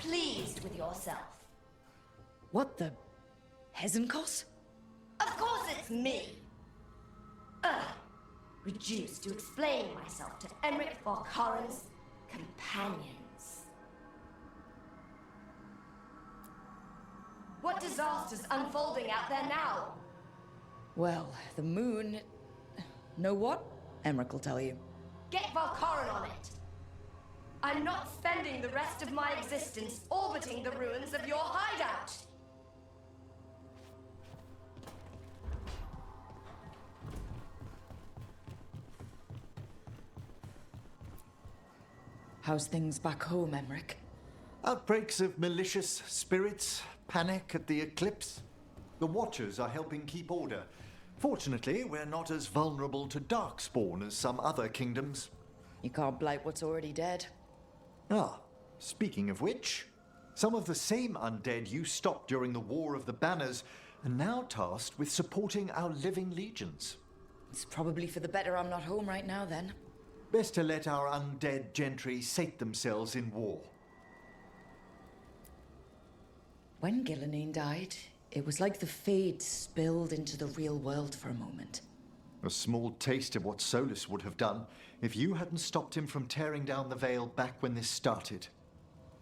pleased with yourself? What the... Hezenkos? Of course it's me! Reduced to explain myself to Emmerich Veilguard's companions. What disaster's unfolding out there now? Well, the moon... Know what? Emmerich will tell you. Get Veilguard on it! I'm not spending the rest of my existence orbiting the ruins of your hideout! How's things back home, Emmerich? Outbreaks of malicious spirits, panic at the eclipse. The Watchers are helping keep order. Fortunately, we're not as vulnerable to darkspawn as some other kingdoms. You can't blight what's already dead. Ah, speaking of which, some of the same undead you stopped during the War of the Banners are now tasked with supporting our living legions. It's probably for the better I'm not home right now, then. Best to let our undead gentry sate themselves in war. When Gillenine died, it was like the Fade spilled into the real world for a moment. A small taste of what Solus would have done if you hadn't stopped him from tearing down the Veil back when this started.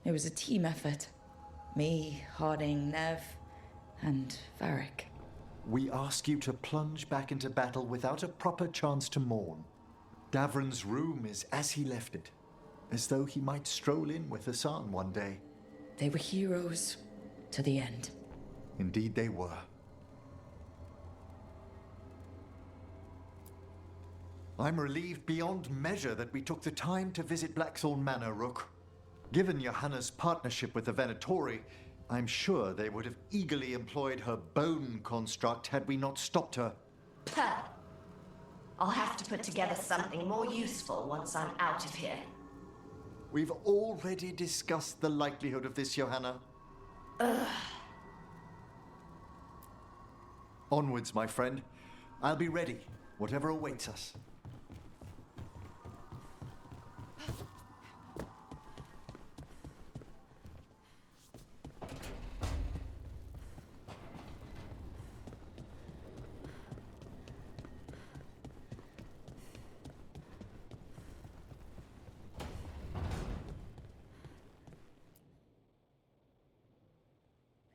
It was a team effort. Me, Harding, Nev, and Varric. We ask you to plunge back into battle without a proper chance to mourn. Davron's room is as he left it, as though he might stroll in with Hassan one day. They were heroes to the end. Indeed they were. I'm relieved beyond measure that we took the time to visit Blackthorn Manor, Rook. Given Johanna's partnership with the Venatori, I'm sure they would have eagerly employed her bone construct had we not stopped her. Puh. I'll have to put together something more useful once I'm out of here. We've already discussed the likelihood of this, Johanna. Onwards, my friend. I'll be ready, whatever awaits us.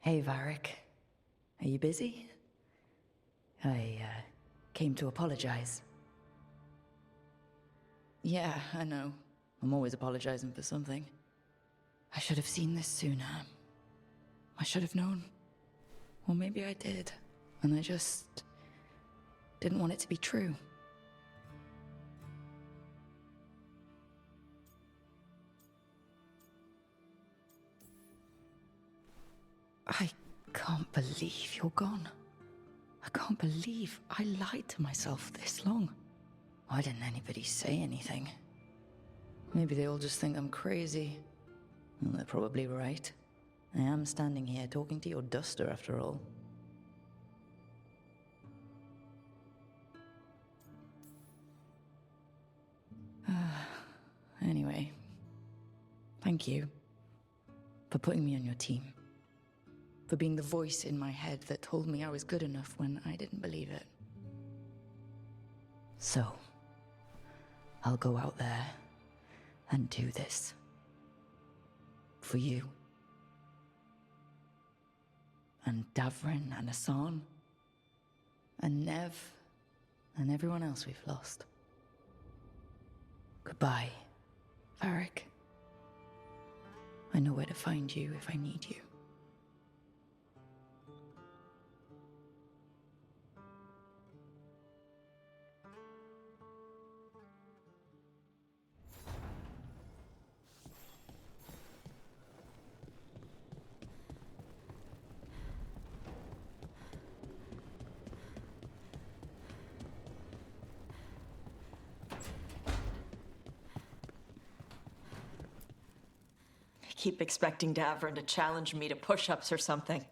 Hey, Varric. Are you busy? I, came to apologize. Yeah, I know. I'm always apologizing for something. I should have seen this sooner. I should have known. Or maybe I did, and I just didn't want it to be true. I can't believe you're gone. I can't believe I lied to myself this long. Why didn't anybody say anything? Maybe they all just think I'm crazy. Well, they're probably right. I am standing here talking to your duster after all. Anyway, thank you for putting me on your team. For being the voice in my head that told me I was good enough when I didn't believe it. So, I'll go out there and do this. For you. And Davrin and Hassan. And Nev. And everyone else we've lost. Goodbye, Varric. I know where to find you if I need you. Keep expecting Davrin to challenge me to push-ups or something.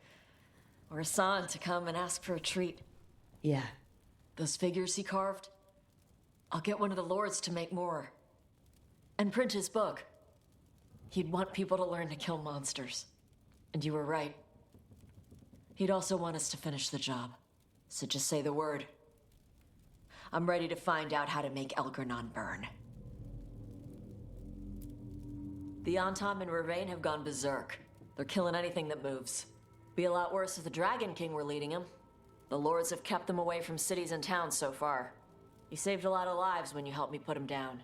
Or Hassan to come and ask for a treat. Yeah. Those figures he carved? I'll get one of the lords to make more. And print his book. He'd want people to learn to kill monsters. And you were right. He'd also want us to finish the job. So just say the word. I'm ready to find out how to make Elgernon burn. The Antom and Ravain have gone berserk. They're killing anything that moves. Be a lot worse if the Dragon King were leading them. The lords have kept them away from cities and towns so far. You saved a lot of lives when you helped me put him down.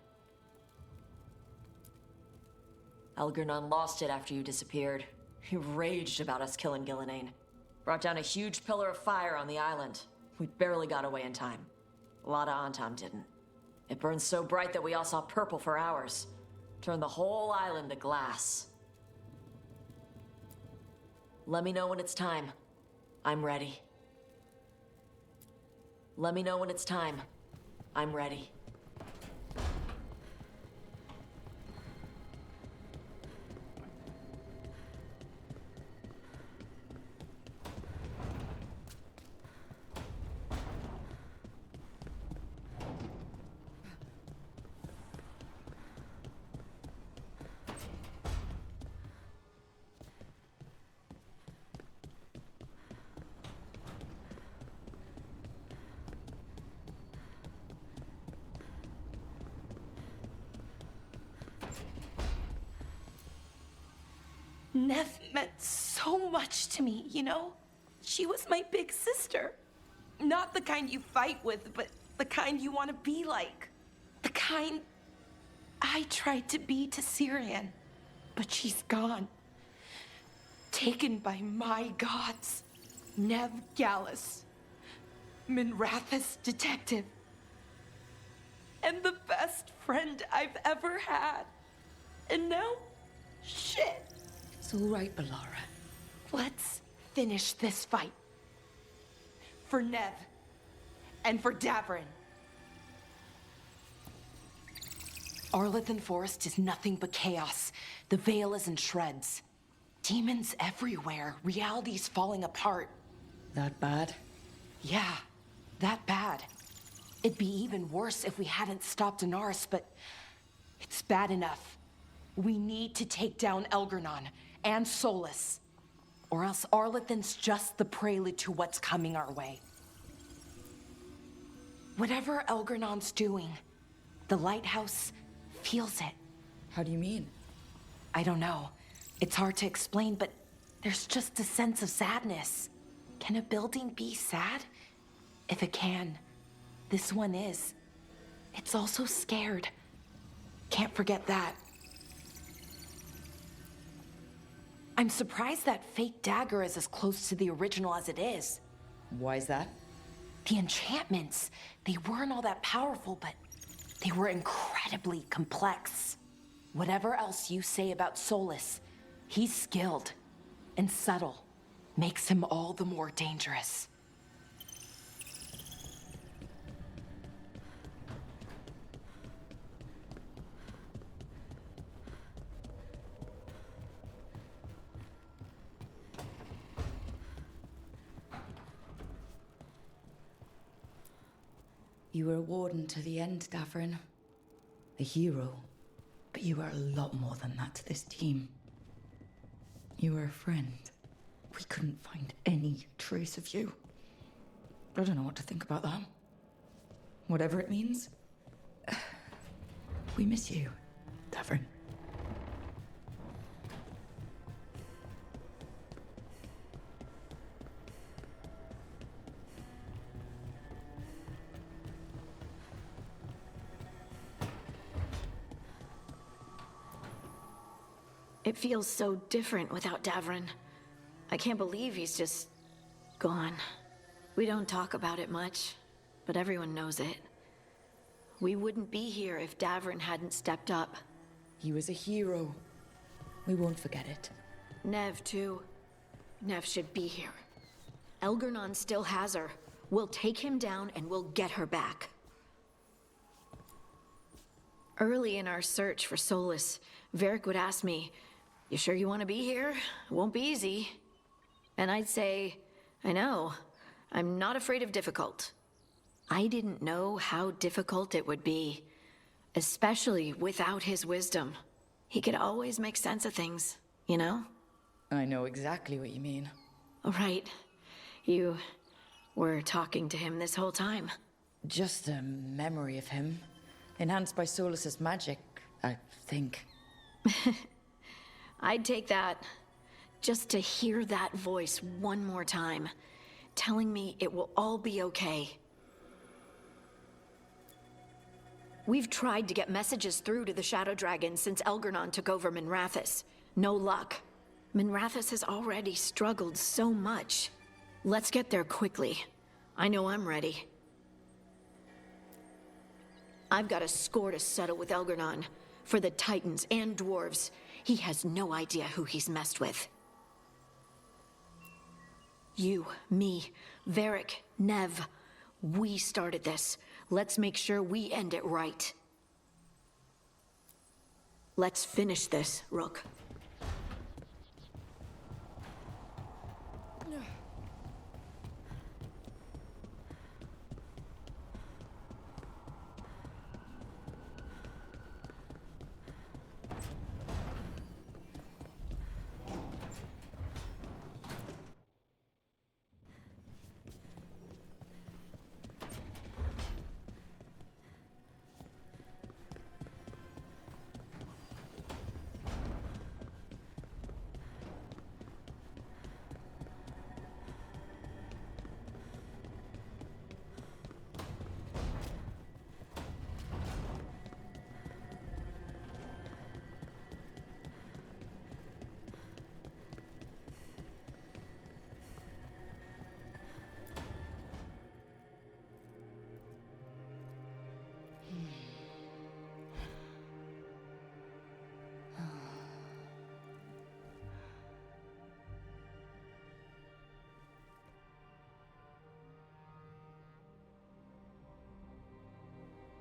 Elgernon lost it after you disappeared. He raged about us killing Gillenane. Brought down a huge pillar of fire on the island. We barely got away in time. A lot of Antom didn't. It burned so bright that we all saw purple for hours. Turned the whole island to glass. Let me know when it's time. I'm ready. Let me know when it's time. I'm ready. Nev meant so much to me, you know? She was my big sister. Not the kind you fight with, but the kind you want to be like. The kind I tried to be to Syrian. But she's gone. Taken by my gods. Nev Gallus. Minrathous detective. And the best friend I've ever had. And now, shit. It's all right, Balara. Let's finish this fight. For Nev. And for Davrin. Arlithan Forest is nothing but chaos. The Veil is in shreds. Demons everywhere. Reality's falling apart. That bad? Yeah, that bad. It'd be even worse if we hadn't stopped Inaris, but it's bad enough. We need to take down Elgernon and Solus, or else Arlithan's just the prelude to what's coming our way. Whatever Elgernon's doing, the lighthouse feels it. How do you mean? I don't know. It's hard to explain, but there's just a sense of sadness. Can a building be sad? If it can, this one is. It's also scared. Can't forget that. I'm surprised that fake dagger is as close to the original as it is. Why is that? The enchantments, they weren't all that powerful, but they were incredibly complex. Whatever else you say about Solus, he's skilled and subtle. Makes him all the more dangerous. You were a warden to the end, Davrin. A hero. But you were a lot more than that to this team. You were a friend. We couldn't find any trace of you. I don't know what to think about that. Whatever it means. We miss you, Davrin. It feels so different without Davrin. I can't believe he's just gone. We don't talk about it much, but everyone knows it. We wouldn't be here if Davrin hadn't stepped up. He was a hero. We won't forget it. Nev, too. Nev should be here. Elgernon still has her. We'll take him down and we'll get her back. Early in our search for Solus, Varric would ask me, "You sure you want to be here? It won't be easy." And I'd say, "I know. I'm not afraid of difficult." I didn't know how difficult it would be, especially without his wisdom. He could always make sense of things, you know? I know exactly what you mean. Right. You were talking to him this whole time. Just a memory of him. Enhanced by Solus's magic, I think. I'd take that. Just to hear that voice one more time, telling me it will all be okay. We've tried to get messages through to the Shadow Dragon since Elgernon took over Minrathous. No luck. Minrathous has already struggled so much. Let's get there quickly. I know I'm ready. I've got a score to settle with Elgernon. For the Titans and Dwarves. He has no idea who he's messed with. You, me, Varric, Nev. We started this. Let's make sure we end it right. Let's finish this, Rook.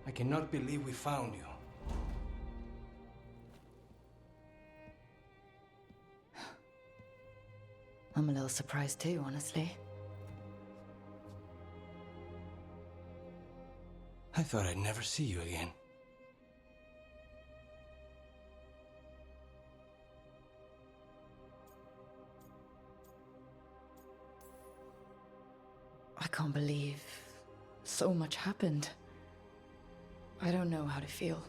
I cannot believe we found you. I'm a little surprised too, honestly. I thought I'd never see you again. I can't believe so much happened. I don't know how to feel.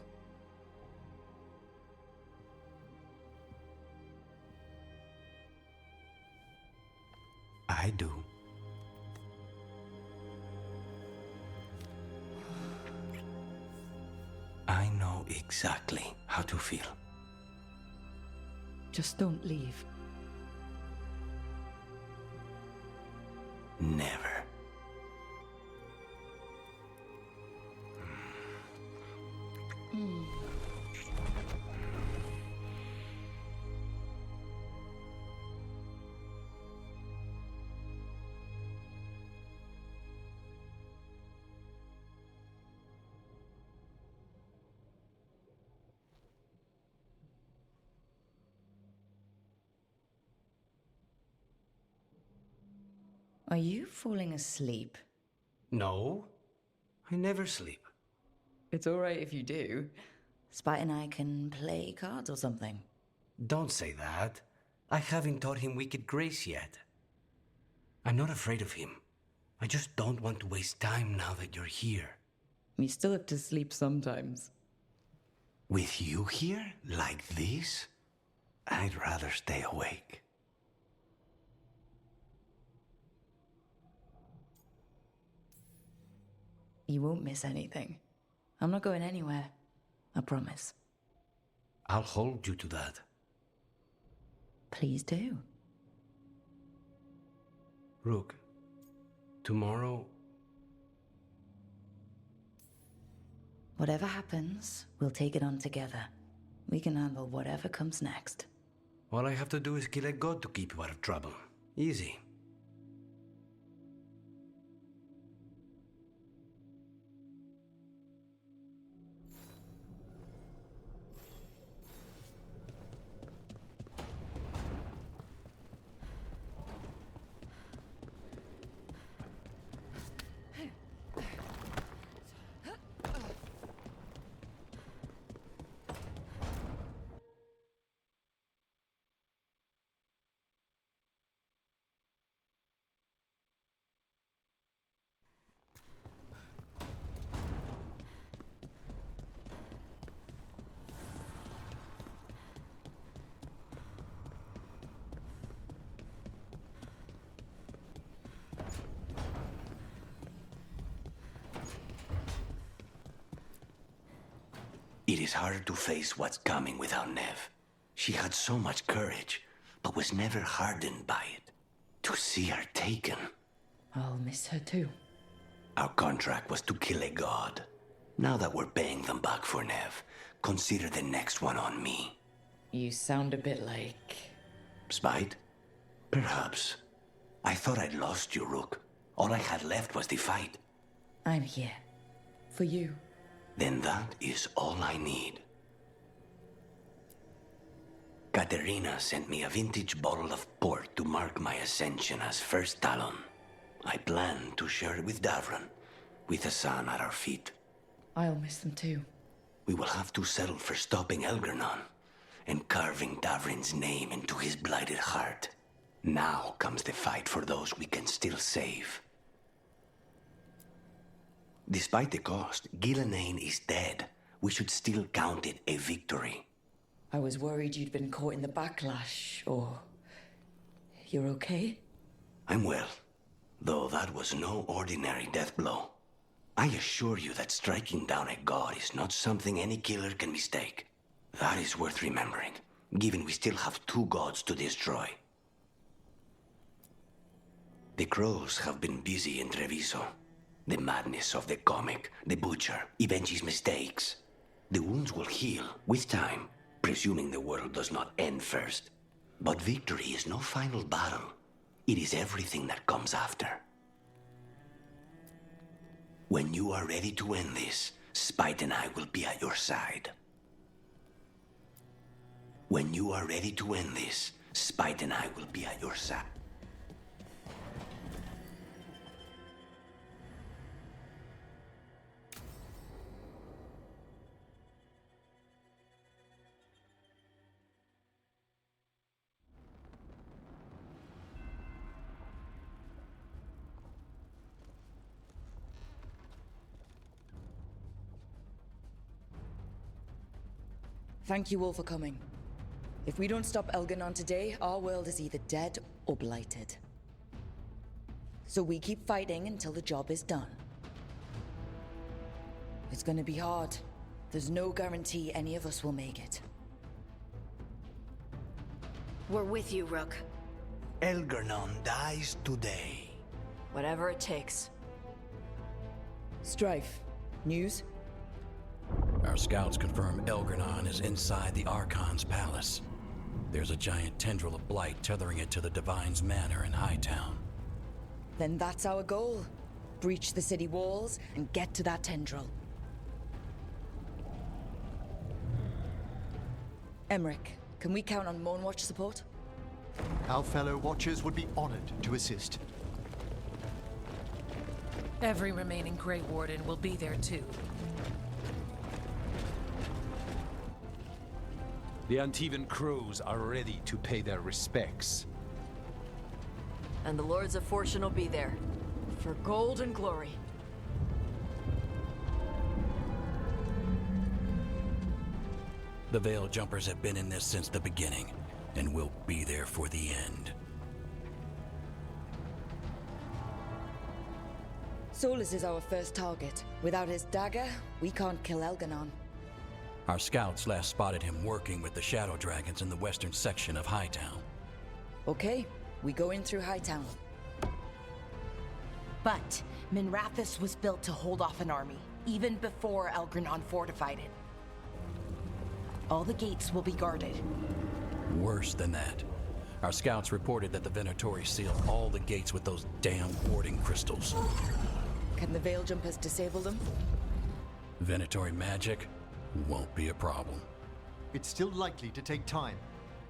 I do. I know exactly how to feel. Just don't leave. Never. Are you falling asleep? No, I never sleep. It's alright if you do. Spite and I can play cards or something. Don't say that. I haven't taught him Wicked Grace yet. I'm not afraid of him. I just don't want to waste time now that you're here. You still have to sleep sometimes. With you here, like this, I'd rather stay awake. You won't miss anything. I'm not going anywhere. I promise. I'll hold you to that. Please do. Rook, tomorrow... Whatever happens, we'll take it on together. We can handle whatever comes next. All I have to do is kill a god to keep you out of trouble. Easy. is hard to face what's coming without Nev. She had so much courage, but was never hardened by it. To see her taken. I'll miss her too. Our contract was to kill a god. Now that we're paying them back for Nev, consider the next one on me. You sound a bit like... Spite? Perhaps. I thought I'd lost you, Rook. All I had left was the fight. I'm here. For you. Then that is all I need. Katerina sent me a vintage bottle of port to mark my ascension as First Talon. I plan to share it with Davron, with the sun at our feet. I'll miss them too. We will have to settle for stopping Elgernon and carving Davrin's name into his blighted heart. Now comes the fight for those we can still save. Despite the cost, Gillenane is dead. We should still count it a victory. I was worried you'd been caught in the backlash, or... You're okay? I'm well, though that was no ordinary death blow. I assure you that striking down a god is not something any killer can mistake. That is worth remembering, given we still have 2 gods to destroy. The crows have been busy in Treviso. The madness of the comic, the butcher, Evenji's mistakes. The wounds will heal, with time, presuming the world does not end first. But victory is no final battle. It is everything that comes after. When you are ready to end this, Spite and I will be at your side. When you are ready to end this, Spite and I will be at your side. Thank you all for coming. If we don't stop Elgernon today, our world is either dead or blighted. So we keep fighting until the job is done. It's gonna be hard. There's no guarantee any of us will make it. We're with you, Rook. Elgernon dies today. Whatever it takes. Strife, news? Our scouts confirm Elgernon is inside the Archon's palace. There's a giant tendril of blight tethering it to the Divine's manor in Hightown. Then that's our goal. Breach the city walls and get to that tendril. Emmerich, can we count on Moonwatch support? Our fellow Watchers would be honored to assist. Every remaining Grey Warden will be there too. The Antivan crows are ready to pay their respects. And the Lords of Fortune will be there. For gold and glory. The Veil Jumpers have been in this since the beginning, and will be there for the end. Solus is our first target. Without his dagger, we can't kill Elgernon. Our scouts last spotted him working with the Shadow Dragons in the western section of Hightown. Okay, we go in through Hightown. But Minrathous was built to hold off an army, even before Elgernon fortified it. All the gates will be guarded. Worse than that. Our scouts reported that the Venatori sealed all the gates with those damn warding crystals. Can the Veil Jumpers disable them? Venatori magic won't be a problem. It's still likely to take time.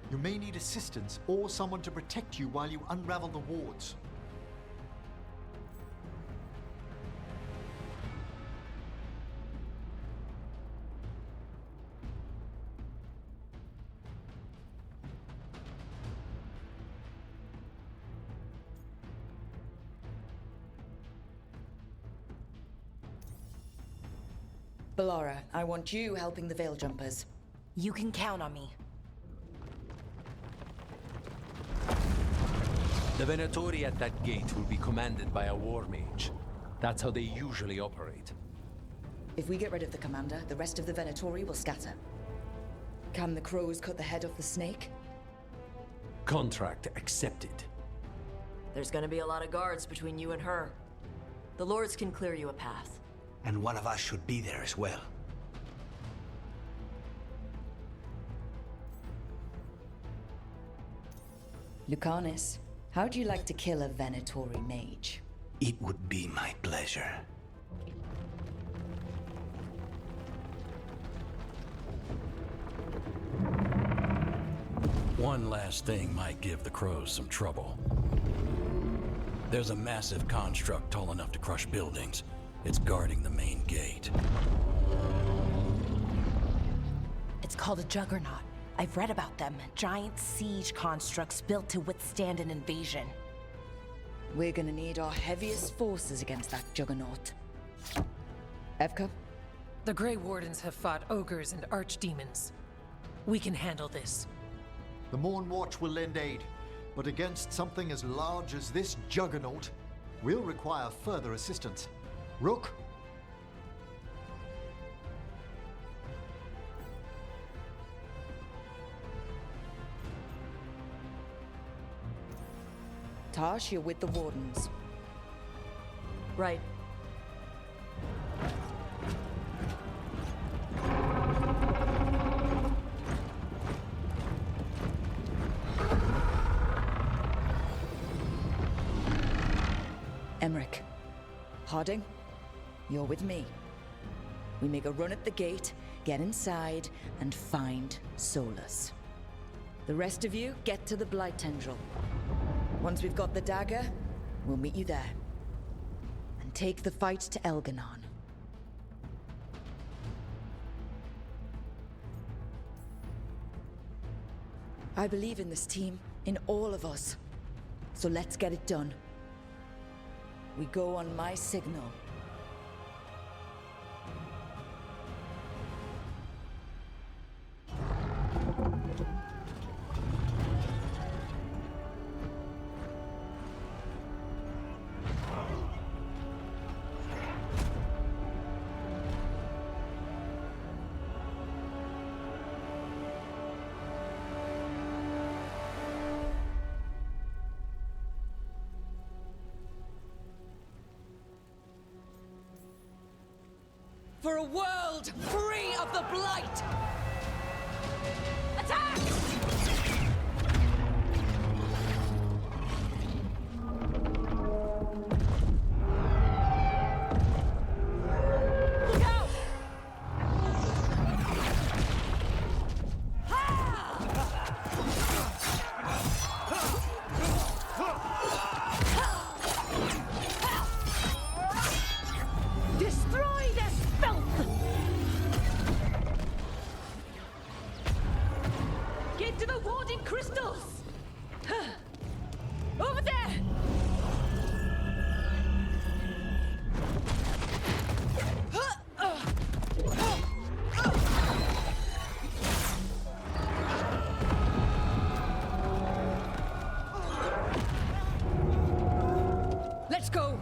You may need assistance or someone to protect you while you unravel the wards. Bellara, I want you helping the Veil Jumpers. You can count on me. The Venatori at that gate will be commanded by a war mage. That's how they usually operate. If we get rid of the commander, the rest of the Venatori will scatter. Can the crows cut the head off the snake? Contract accepted. There's gonna be a lot of guards between you and her. The lords can clear you a path. And one of us should be there as well. Lucanis, how'd you like to kill a Venatori mage? It would be my pleasure. One last thing might give the crows some trouble. There's a massive construct tall enough to crush buildings. It's guarding the main gate. It's called a juggernaut. I've read about them. Giant siege constructs built to withstand an invasion. We're gonna need our heaviest forces against that juggernaut. Evka? The Grey Wardens have fought ogres and archdemons. We can handle this. The Morn Watch will lend aid, but against something as large as this juggernaut, we'll require further assistance. Rook? Tash, you're with the Wardens. Right. Emmerich. Harding, you're with me. We make a run at the gate, get inside, and find Solus. The rest of you, get to the Blight Tendril. Once we've got the dagger, we'll meet you there. And take the fight to Elganon. I believe in this team, in all of us. So let's get it done. We go on my signal. For a world free of the Blight! Attack! Look out! Destroy this filth! Get to the warding crystals! Over there! Let's go!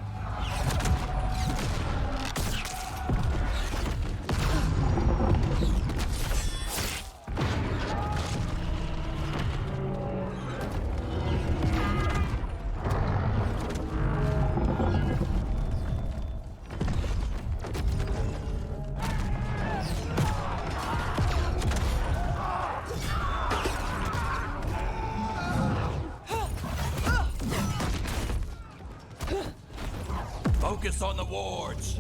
Focus on the wards!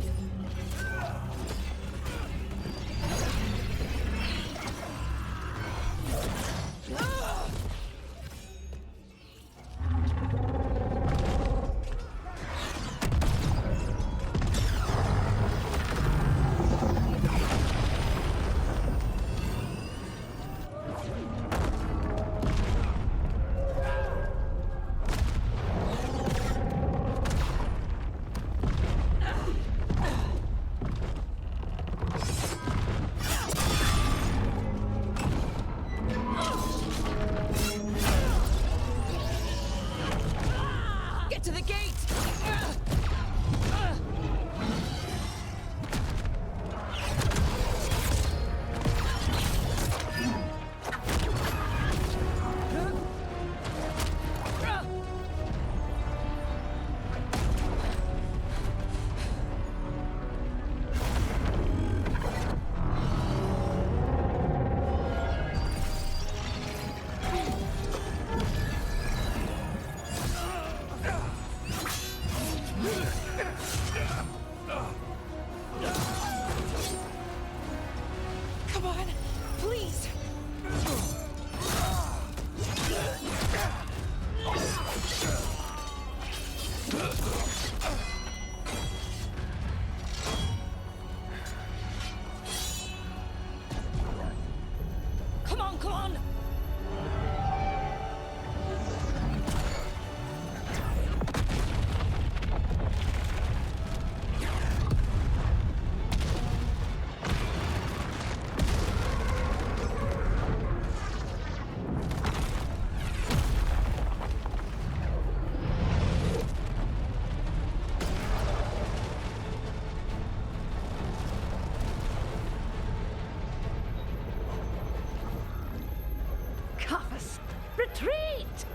Retreat!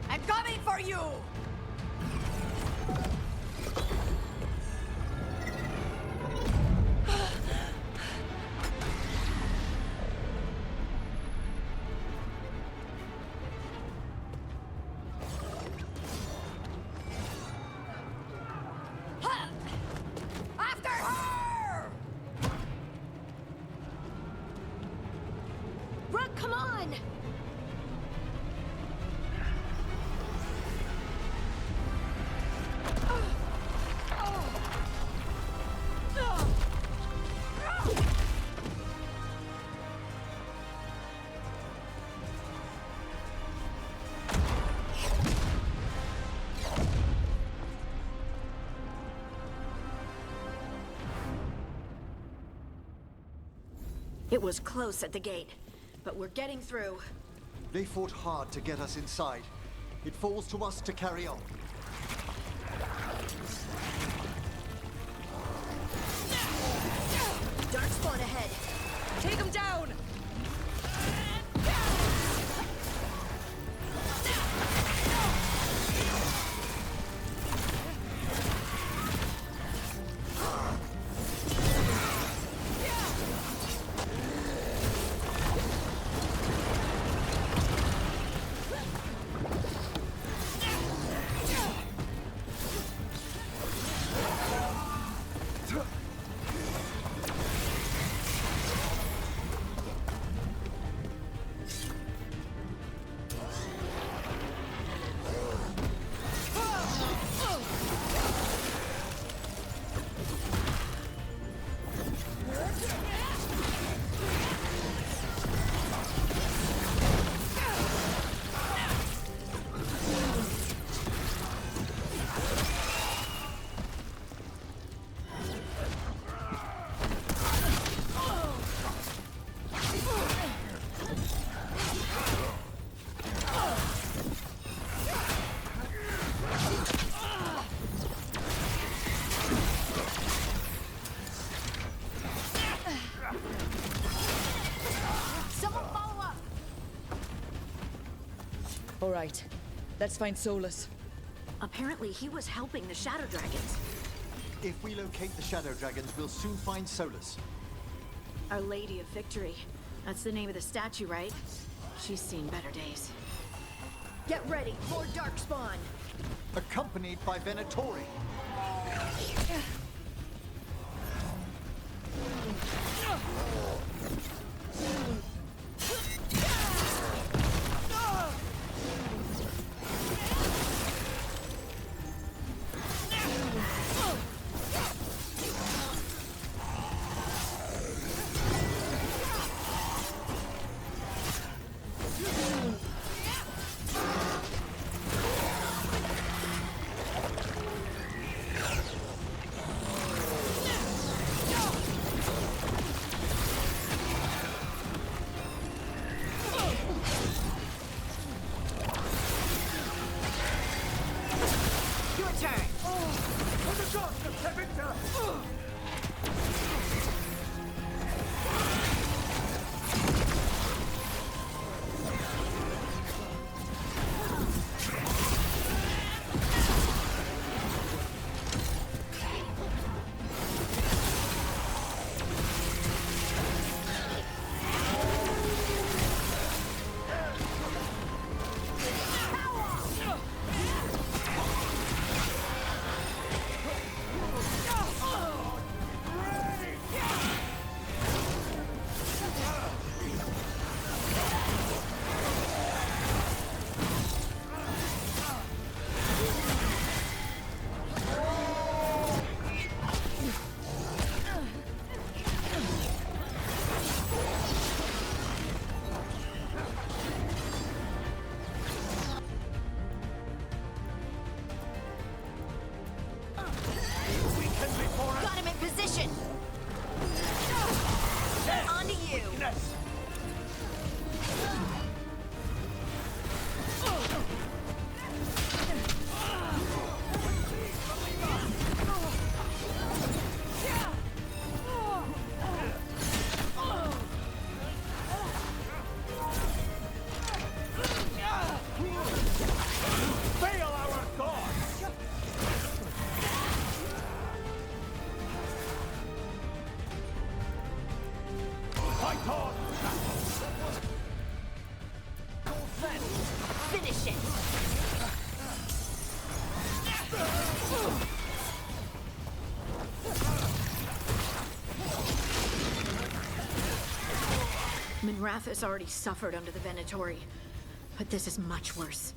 I'm coming for you! After her! Rook, come on! It was close at the gate, but we're getting through. They fought hard to get us inside. It falls to us to carry on. Darkspawn ahead. Take him down! All right, let's find Solus. Apparently, he was helping the Shadow Dragons. If we locate the Shadow Dragons, we'll soon find Solus. Our Lady of Victory. That's the name of the statue, right? She's seen better days. Get ready for Darkspawn! Accompanied by Venatori. Finish it! Minrathous already suffered under the Venatori, but this is much worse.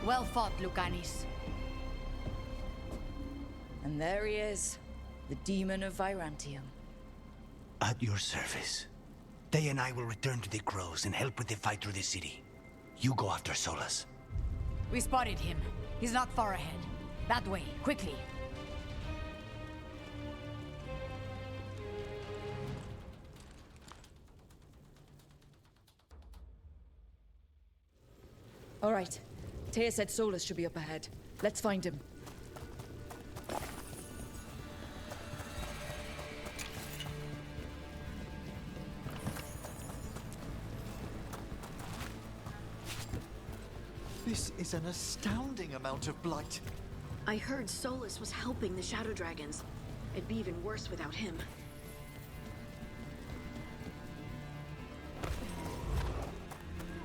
Well fought, Lucanis. And there he is, the demon of Virantium. At your service. They and I will return to the Crows and help with the fight through the city. You go after Solus. We spotted him. He's not far ahead. That way, quickly. All right. Taya said Solus should be up ahead. Let's find him. This is an astounding amount of blight. I heard Solus was helping the Shadow Dragons. It'd be even worse without him.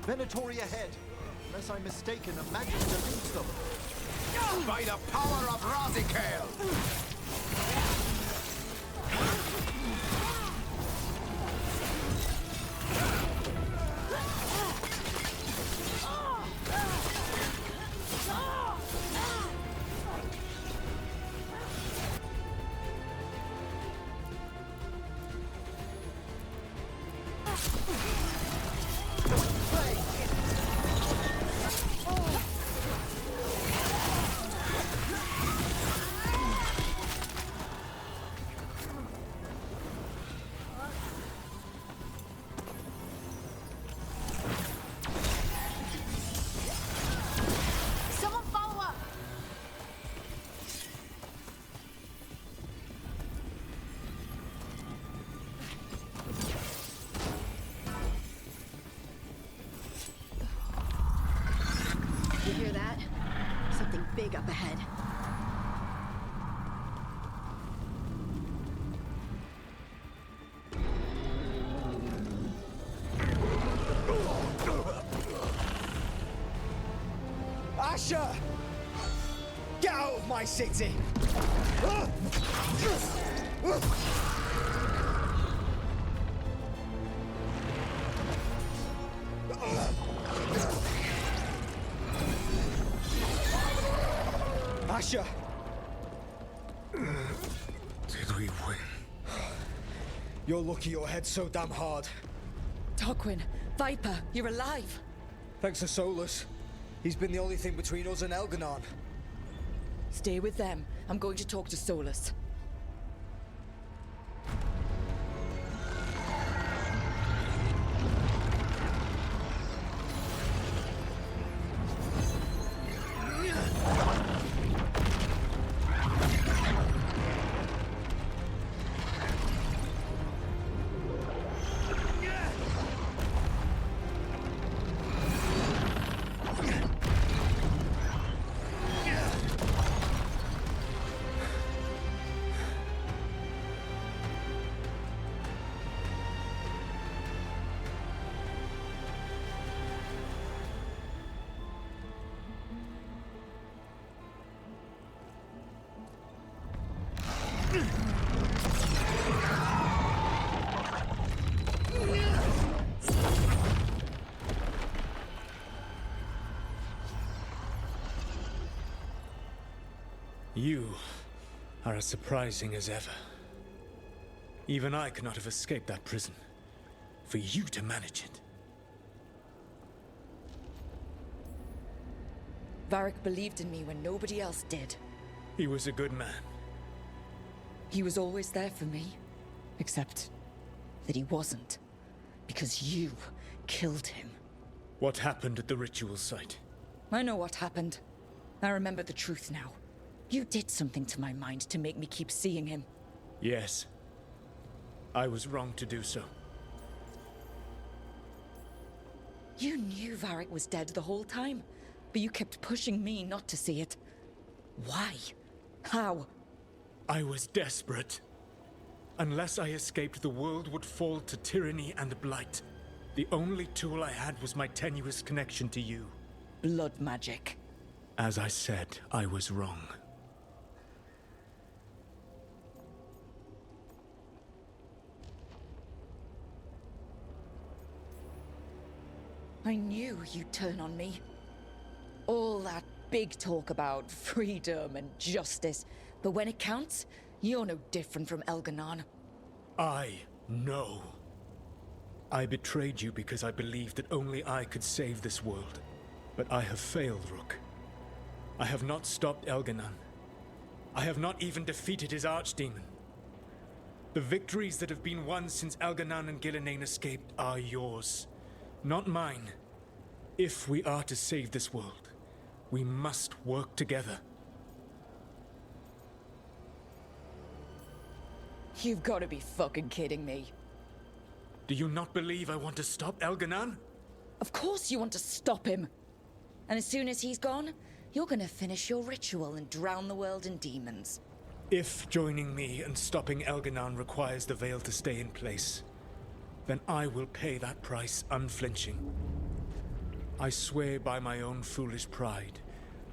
Venatori ahead. Unless I'm mistaken, a magic eludes them. By the power of Razikale! You hear that? Something big up ahead. Asher! Get out of my city! Asher! Did we win? You're lucky your head's so damn hard. Tarquin, Viper, you're alive. Thanks to Solus. He's been the only thing between us and Elganon. Stay with them. I'm going to talk to Solus. You are as surprising as ever. Even I could not have escaped that prison. For you to manage it. Varric believed in me when nobody else did. He was a good man. He was always there for me. Except that he wasn't. Because you killed him. What happened at the ritual site? I know what happened. I remember the truth now. You did something to my mind to make me keep seeing him. Yes. I was wrong to do so. You knew Varric was dead the whole time, but you kept pushing me not to see it. Why? How? I was desperate. Unless I escaped, the world would fall to tyranny and blight. The only tool I had was my tenuous connection to you. Blood magic. As I said, I was wrong. I knew you'd turn on me. All that big talk about freedom and justice, but when it counts, you're no different from Elganon. I know. I betrayed you because I believed that only I could save this world. But I have failed, Rook. I have not stopped Elganon. I have not even defeated his archdemon. The victories that have been won since Elganon and Gillenane escaped are yours, not mine. If we are to save this world, we must work together. You've got to be fucking kidding me. Do you not believe I want to stop Elganon? Of course you want to stop him. And as soon as he's gone, you're gonna finish your ritual and drown the world in demons. If joining me and stopping Elganon requires the veil to stay in place, then I will pay that price unflinching. I swear by my own foolish pride,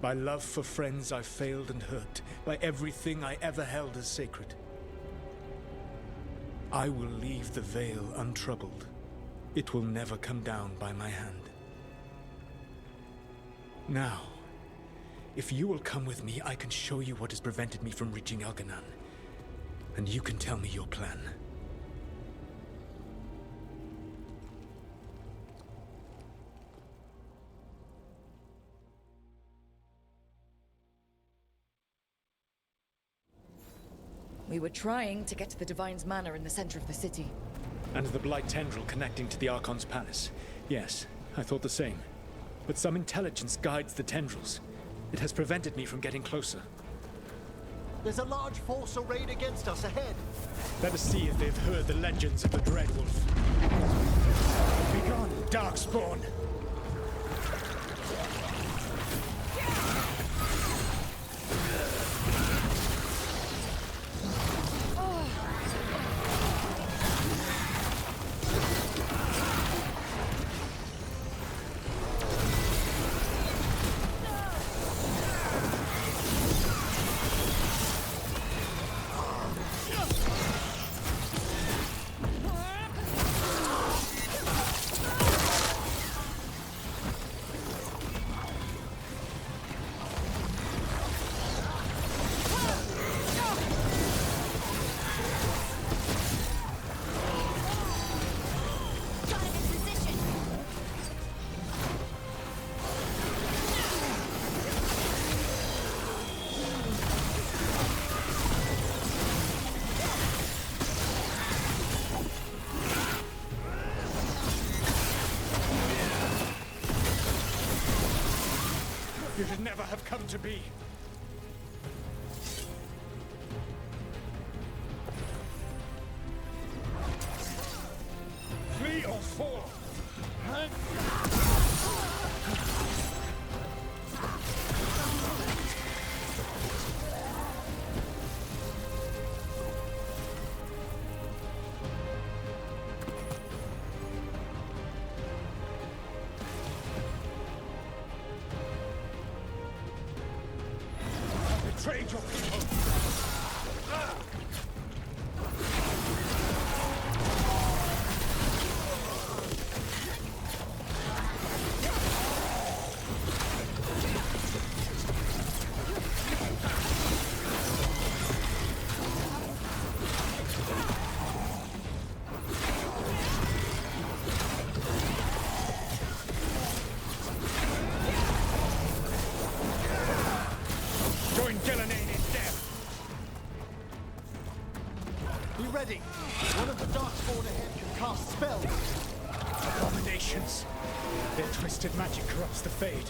by love for friends I failed and hurt, by everything I ever held as sacred. I will leave the veil untroubled. It will never come down by my hand. Now, if you will come with me, I can show you what has prevented me from reaching Elganon. And you can tell me your plan. We were trying to get to the Divine's Manor in the center of the city. And the Blight tendril connecting to the Archon's palace. Yes, I thought the same. But some intelligence guides the tendrils. It has prevented me from getting closer. There's a large force arrayed against us ahead. Let us see if they've heard the legends of the Dreadwolf. Begone, Darkspawn! You should never have come to be. Flee or fall. Betrayed your people. already! One of the Darkspawn ahead can cast spells! Abominations! Their twisted magic corrupts the Fade.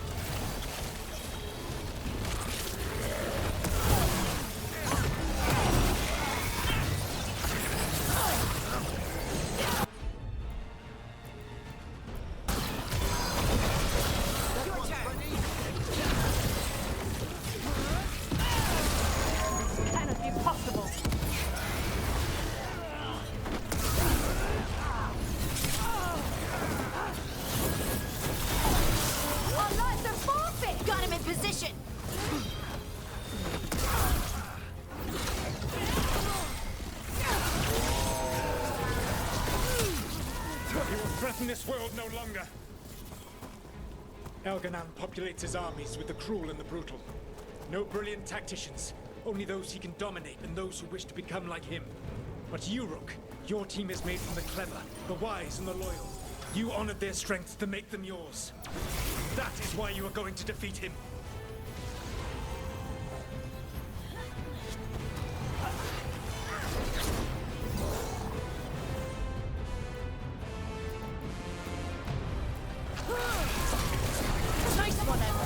Cannot be possible. Our lives are forfeit! Got him in position! You will threaten this world no longer. Elganan populates his armies with the cruel and the brutal. No brilliant tacticians, only those he can dominate and those who wish to become like him. But you, Rook, your team is made from the clever, the wise, and the loyal. You honored their strengths to make them yours. That is why you are going to defeat him. Nice one, Emma.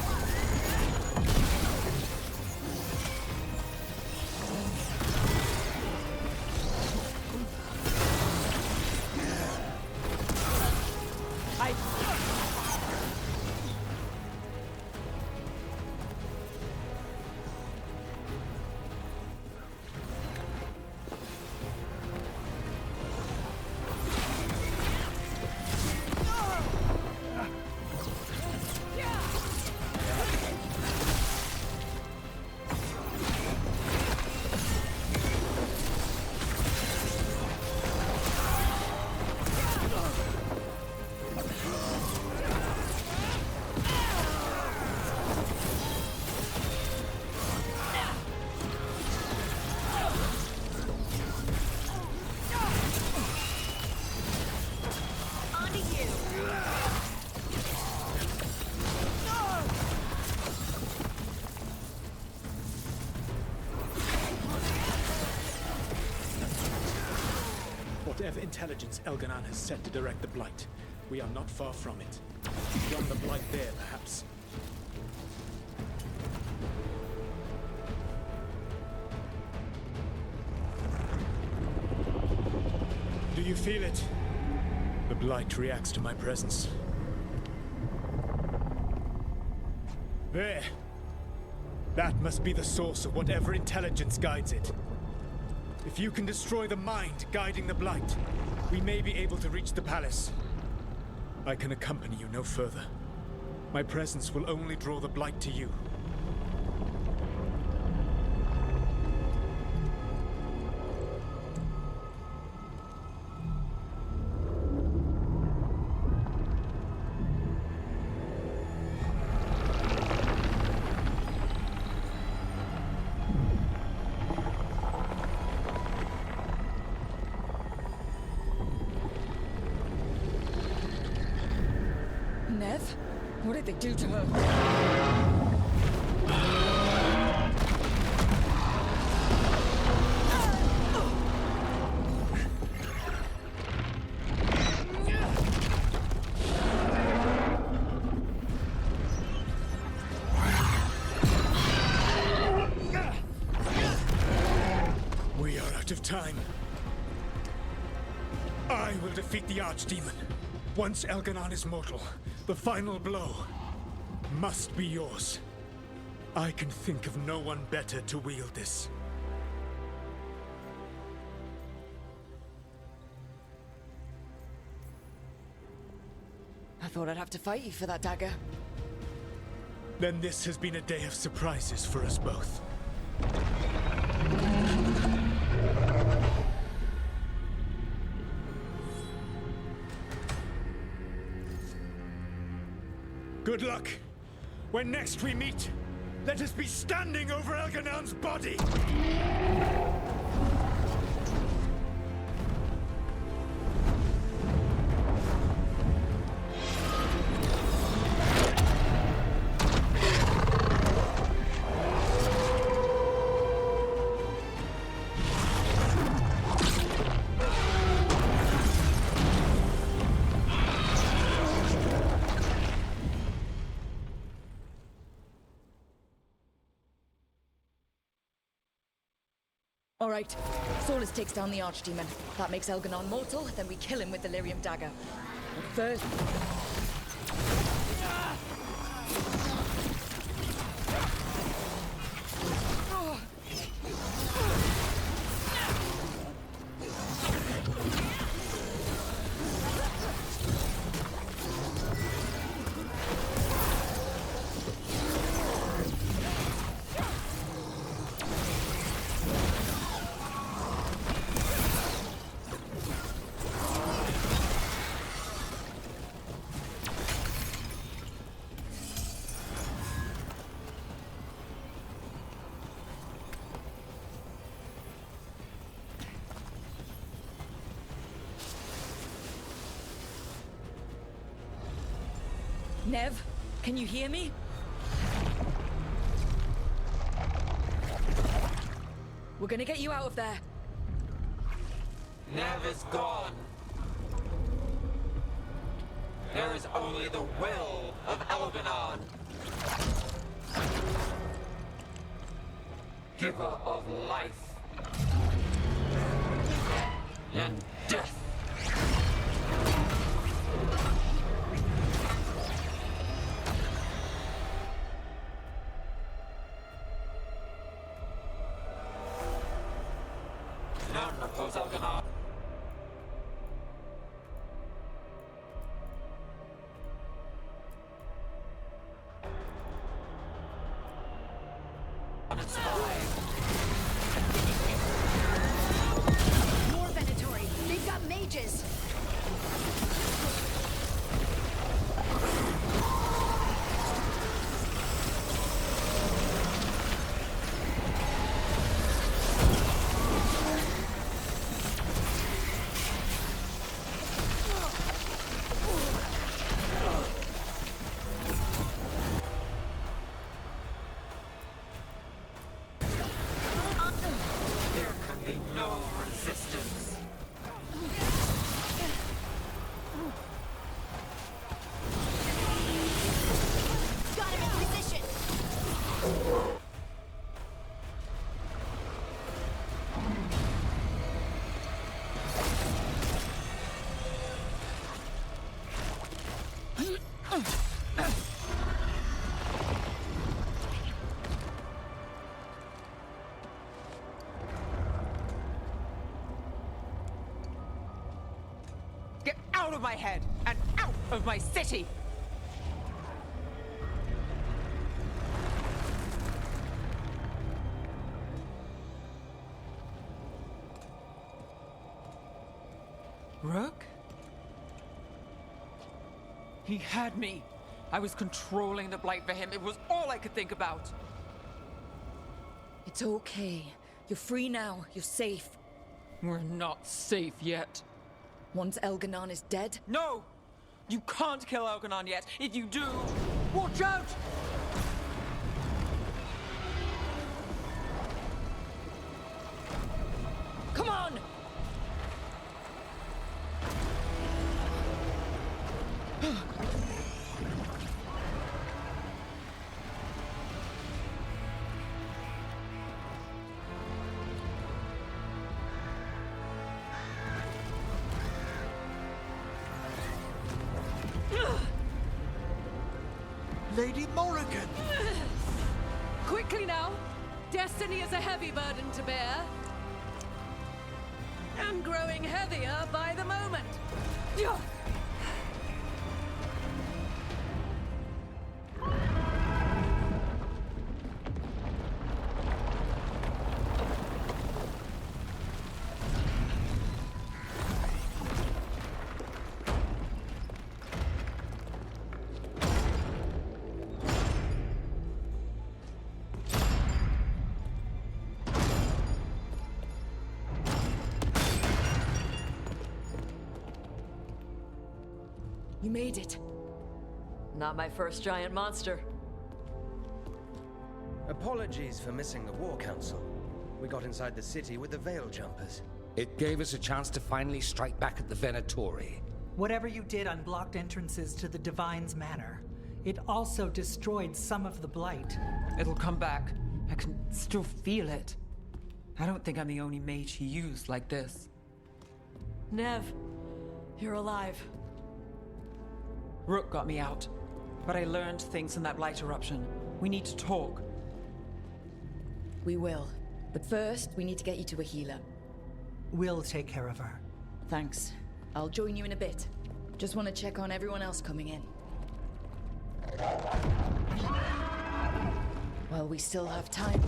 Whatever intelligence Elganan has set to direct the Blight, we are not far from it. Beyond the Blight there, perhaps. Do you feel it? The Blight reacts to my presence. There! That must be the source of whatever intelligence guides it. If you can destroy the mind guiding the Blight, we may be able to reach the palace. I can accompany you no further. My presence will only draw the Blight to you. Nev? What did they do to her? We are out of time. I will defeat the Archdemon. Once Elganan is mortal, the final blow must be yours. I can think of no one better to wield this. I thought I'd have to fight you for that dagger. Then this has been a day of surprises for us both. Good luck. When next we meet, let us be standing over Elganan's body! All right. Solus takes down the Archdemon. That makes Elganon mortal, then we kill him with the Lyrium dagger. But first... Nev, can you hear me? We're gonna get you out of there. Nev is gone. There is only the will of Elganon. Giver of life and death. None oppose Elganon. More Venatori. They've got mages. Get out of my head and out of my city! Rook? He had me. I was controlling the Blight for him. It was all I could think about. It's okay. You're free now. You're safe. We're not safe yet. Once Elganon is dead? No! You can't kill Elganon yet. If you do, watch out! Come on! Lady Morrigan! Quickly now! Destiny is a heavy burden to bear. And growing heavier by the moment. You made it. Not my first giant monster. Apologies for missing the War Council. We got inside the city with the Veil Jumpers. It gave us a chance to finally strike back at the Venatori. Whatever you did unblocked entrances to the Divine's Manor. It also destroyed some of the Blight. It'll come back. I can still feel it. I don't think I'm the only mage he used like this. Nev, you're alive. Rook got me out, but I learned things in that blight eruption. We need to talk. We will. But first, we need to get you to a healer. We'll take care of her. Thanks. I'll join you in a bit. Just want to check on everyone else coming in. Well, we still have time.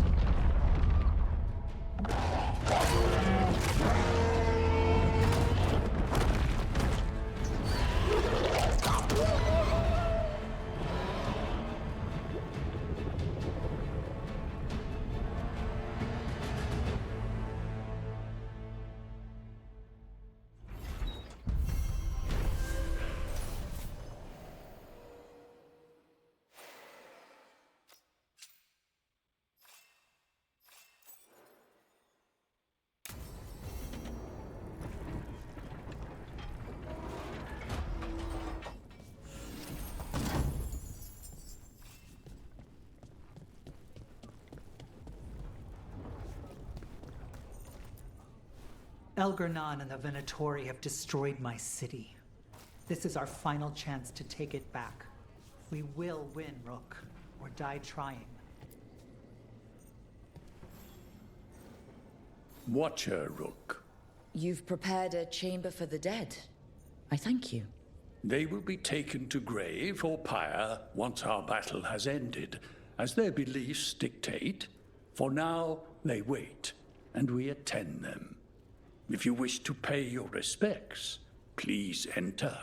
Elgar'nan and the Venatori have destroyed my city. This is our final chance to take it back. We will win, Rook, or die trying. Watcher, Rook. You've prepared a chamber for the dead. I thank you. They will be taken to grave or pyre once our battle has ended, as their beliefs dictate. For now, they wait, and we attend them. If you wish to pay your respects, please enter.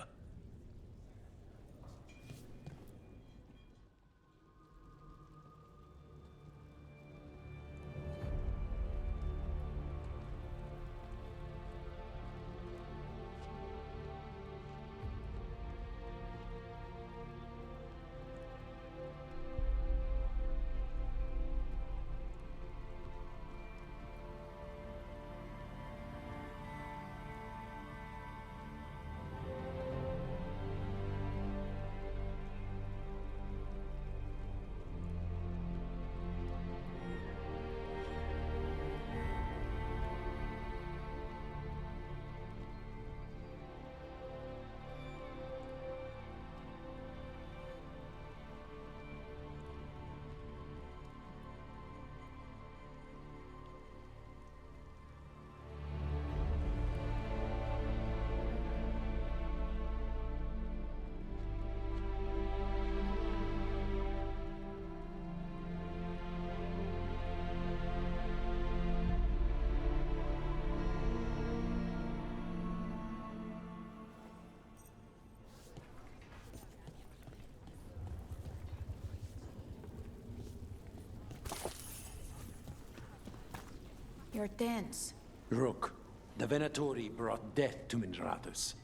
You're tense. Rook, the Venatori brought death to Minrathous.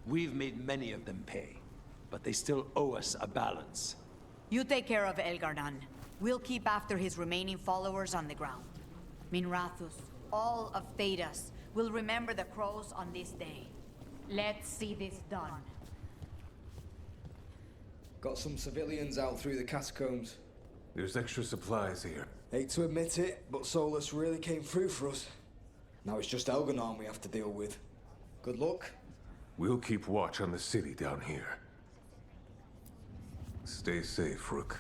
We've made many of them pay, but they still owe us a balance. You take care of Elgar'nan. We'll keep after his remaining followers on the ground. Minrathous, all of Thedas, will remember the crows on this day. Let's see this done. Got some civilians out through the catacombs. There's extra supplies here. Hate to admit it, but Solus really came through for us. Now it's just Elgar'nan we have to deal with. Good luck. We'll keep watch on the city down here. Stay safe, Rook.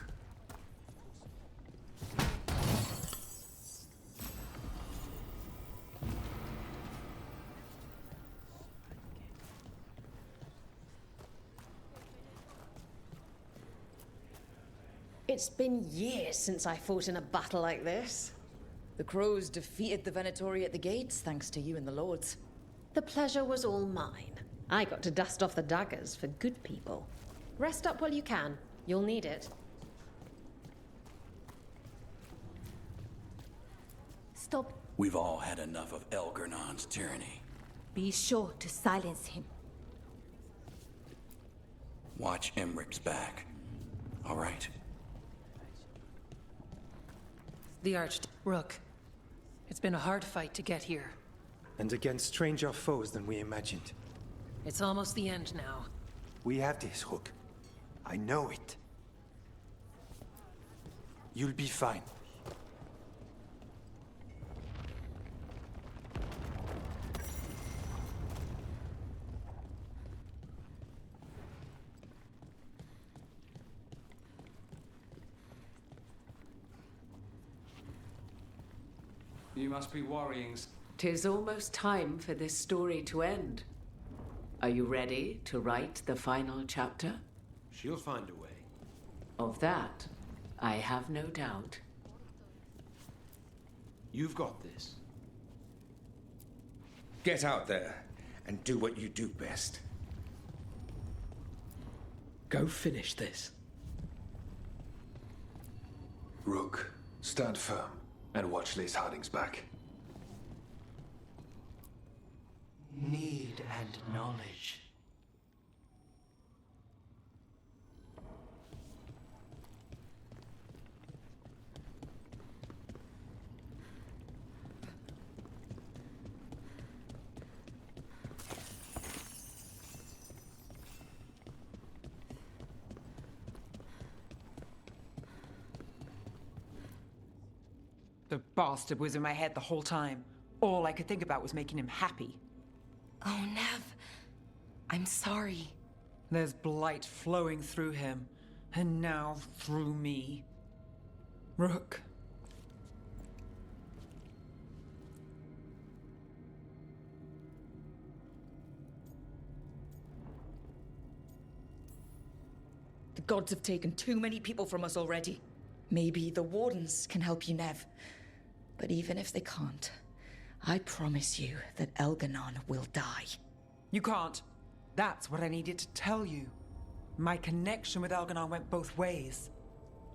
It's been years since I fought in a battle like this. The crows defeated the Venatori at the gates, thanks to you and the lords. The pleasure was all mine. I got to dust off the daggers for good people. Rest up while you can. You'll need it. Stop. We've all had enough of Elgar'nan's tyranny. Be sure to silence him. Watch Emric's back. All right? The Rook, it's been a hard fight to get here. And against stranger foes than we imagined. It's almost the end now. We have this, Rook. I know it. You'll be fine. You must be worrying. 'Tis almost time for this story to end. Are you ready to write the final chapter? She'll find a way. Of that, I have no doubt. You've got this. Get out there and do what you do best. Go finish this. Rook, stand firm and watch Lace Harding's back. Need and knowledge. The bastard was in my head the whole time. All I could think about was making him happy. Oh, Nev. I'm sorry. There's blight flowing through him, and now through me. Rook. The gods have taken too many people from us already. Maybe the Wardens can help you, Nev. But even if they can't, I promise you that Elganon will die. You can't. That's what I needed to tell you. My connection with Elganon went both ways.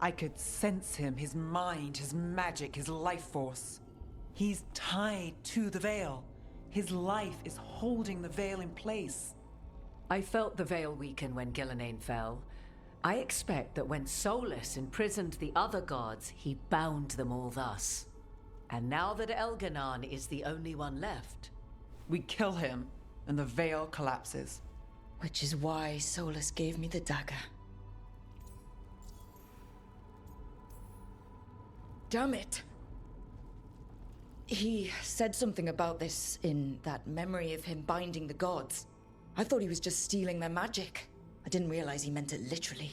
I could sense him, his mind, his magic, his life force. He's tied to the Veil. His life is holding the Veil in place. I felt the Veil weaken when Gillenane fell. I expect that when Solus imprisoned the other gods, he bound them all thus. And now that Elganon is the only one left, we kill him, and the Veil collapses. Which is why Solus gave me the dagger. Damn it! He said something about this in that memory of him binding the gods. I thought he was just stealing their magic. I didn't realize he meant it literally.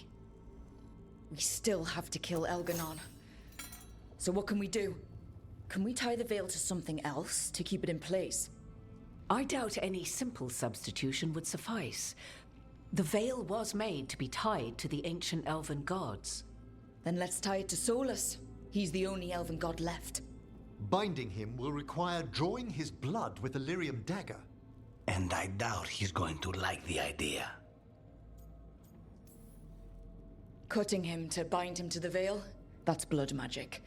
We still have to kill Elganon. So what can we do? Can we tie the veil to something else to keep it in place? I doubt any simple substitution would suffice. The veil was made to be tied to the ancient elven gods. Then let's tie it to Solus. He's the only elven god left. Binding him will require drawing his blood with the lyrium dagger. And I doubt he's going to like the idea. Cutting him to bind him to the veil? That's blood magic.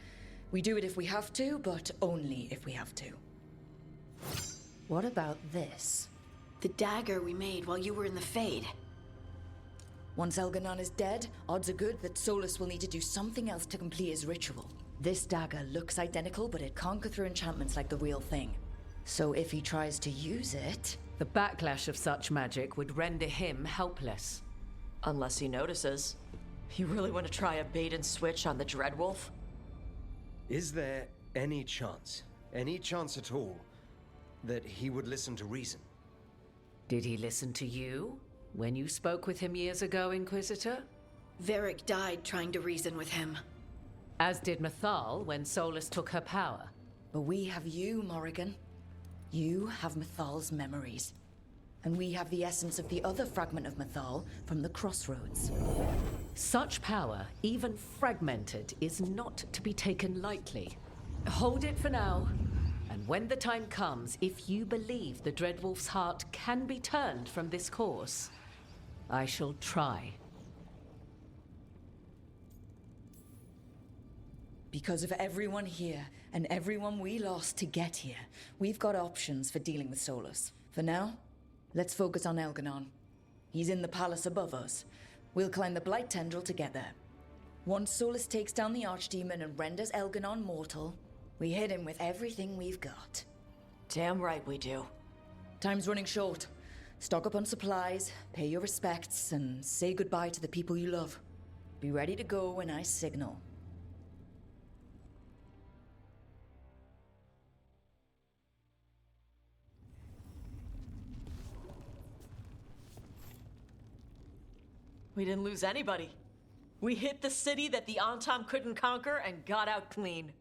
We do it if we have to, but only if we have to. What about this? The dagger we made while you were in the Fade. Once Elganon is dead, odds are good that Solus will need to do something else to complete his ritual. This dagger looks identical, but it can't go through enchantments like the real thing. So if he tries to use it... The backlash of such magic would render him helpless. Unless he notices. You really want to try a bait and switch on the Dreadwolf? Is there any chance at all, that he would listen to reason? Did he listen to you when you spoke with him years ago, Inquisitor? Varric died trying to reason with him. As did Mythal when Solus took her power. But we have you, Morrigan. You have Mythal's memories. And we have the essence of the other fragment of Mythal from the Crossroads. Such power, even fragmented, is not to be taken lightly. Hold it for now. And when the time comes, if you believe the Dreadwolf's heart can be turned from this course, I shall try. Because of everyone here, and everyone we lost to get here, we've got options for dealing with Solus. For now, let's focus on Elganon. He's in the palace above us. We'll climb the Blight Tendril together. Once Solus takes down the Archdemon and renders Elganon mortal, we hit him with everything we've got. Damn right we do. Time's running short. Stock up on supplies, pay your respects, and say goodbye to the people you love. Be ready to go when I signal. We didn't lose anybody. We hit the city that the Antam couldn't conquer and got out clean.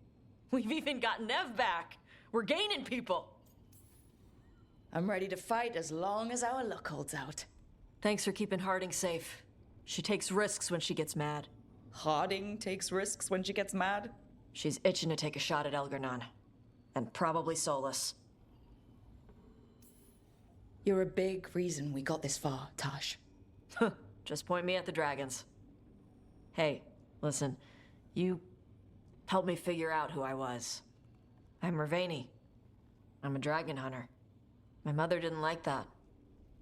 We've even got Nev back. We're gaining people. I'm ready to fight as long as our luck holds out. Thanks for keeping Harding safe. She takes risks when she gets mad. Harding takes risks when she gets mad? She's itching to take a shot at Elgar'nan. And probably Solus. You're a big reason we got this far, Tash. Just point me at the dragons. Hey, listen. You helped me figure out who I was. I'm Ravani. I'm a dragon hunter. My mother didn't like that.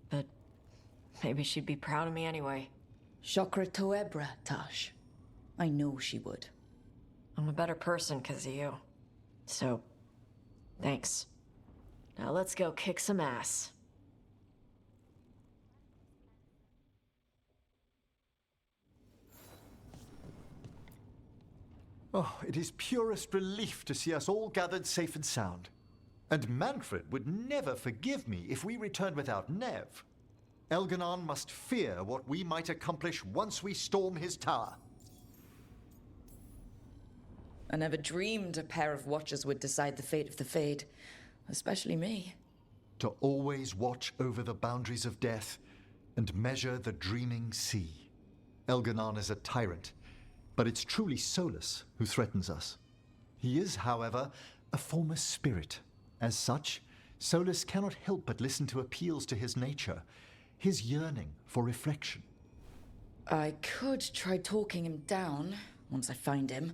But maybe she'd be proud of me anyway. Chakra Toebra, Tash. I know she would. I'm a better person because of you. So, thanks. Now let's go kick some ass. Oh, it is purest relief to see us all gathered safe and sound. And Manfred would never forgive me if we returned without Nev. Elgar'nan must fear what we might accomplish once we storm his tower. I never dreamed a pair of watchers would decide the fate of the Fade. Especially me. To always watch over the boundaries of death and measure the dreaming sea. Elgar'nan is a tyrant, but it's truly Solus who threatens us. He is, however, a former spirit. As such, Solus cannot help but listen to appeals to his nature, his yearning for reflection. I could try talking him down once I find him.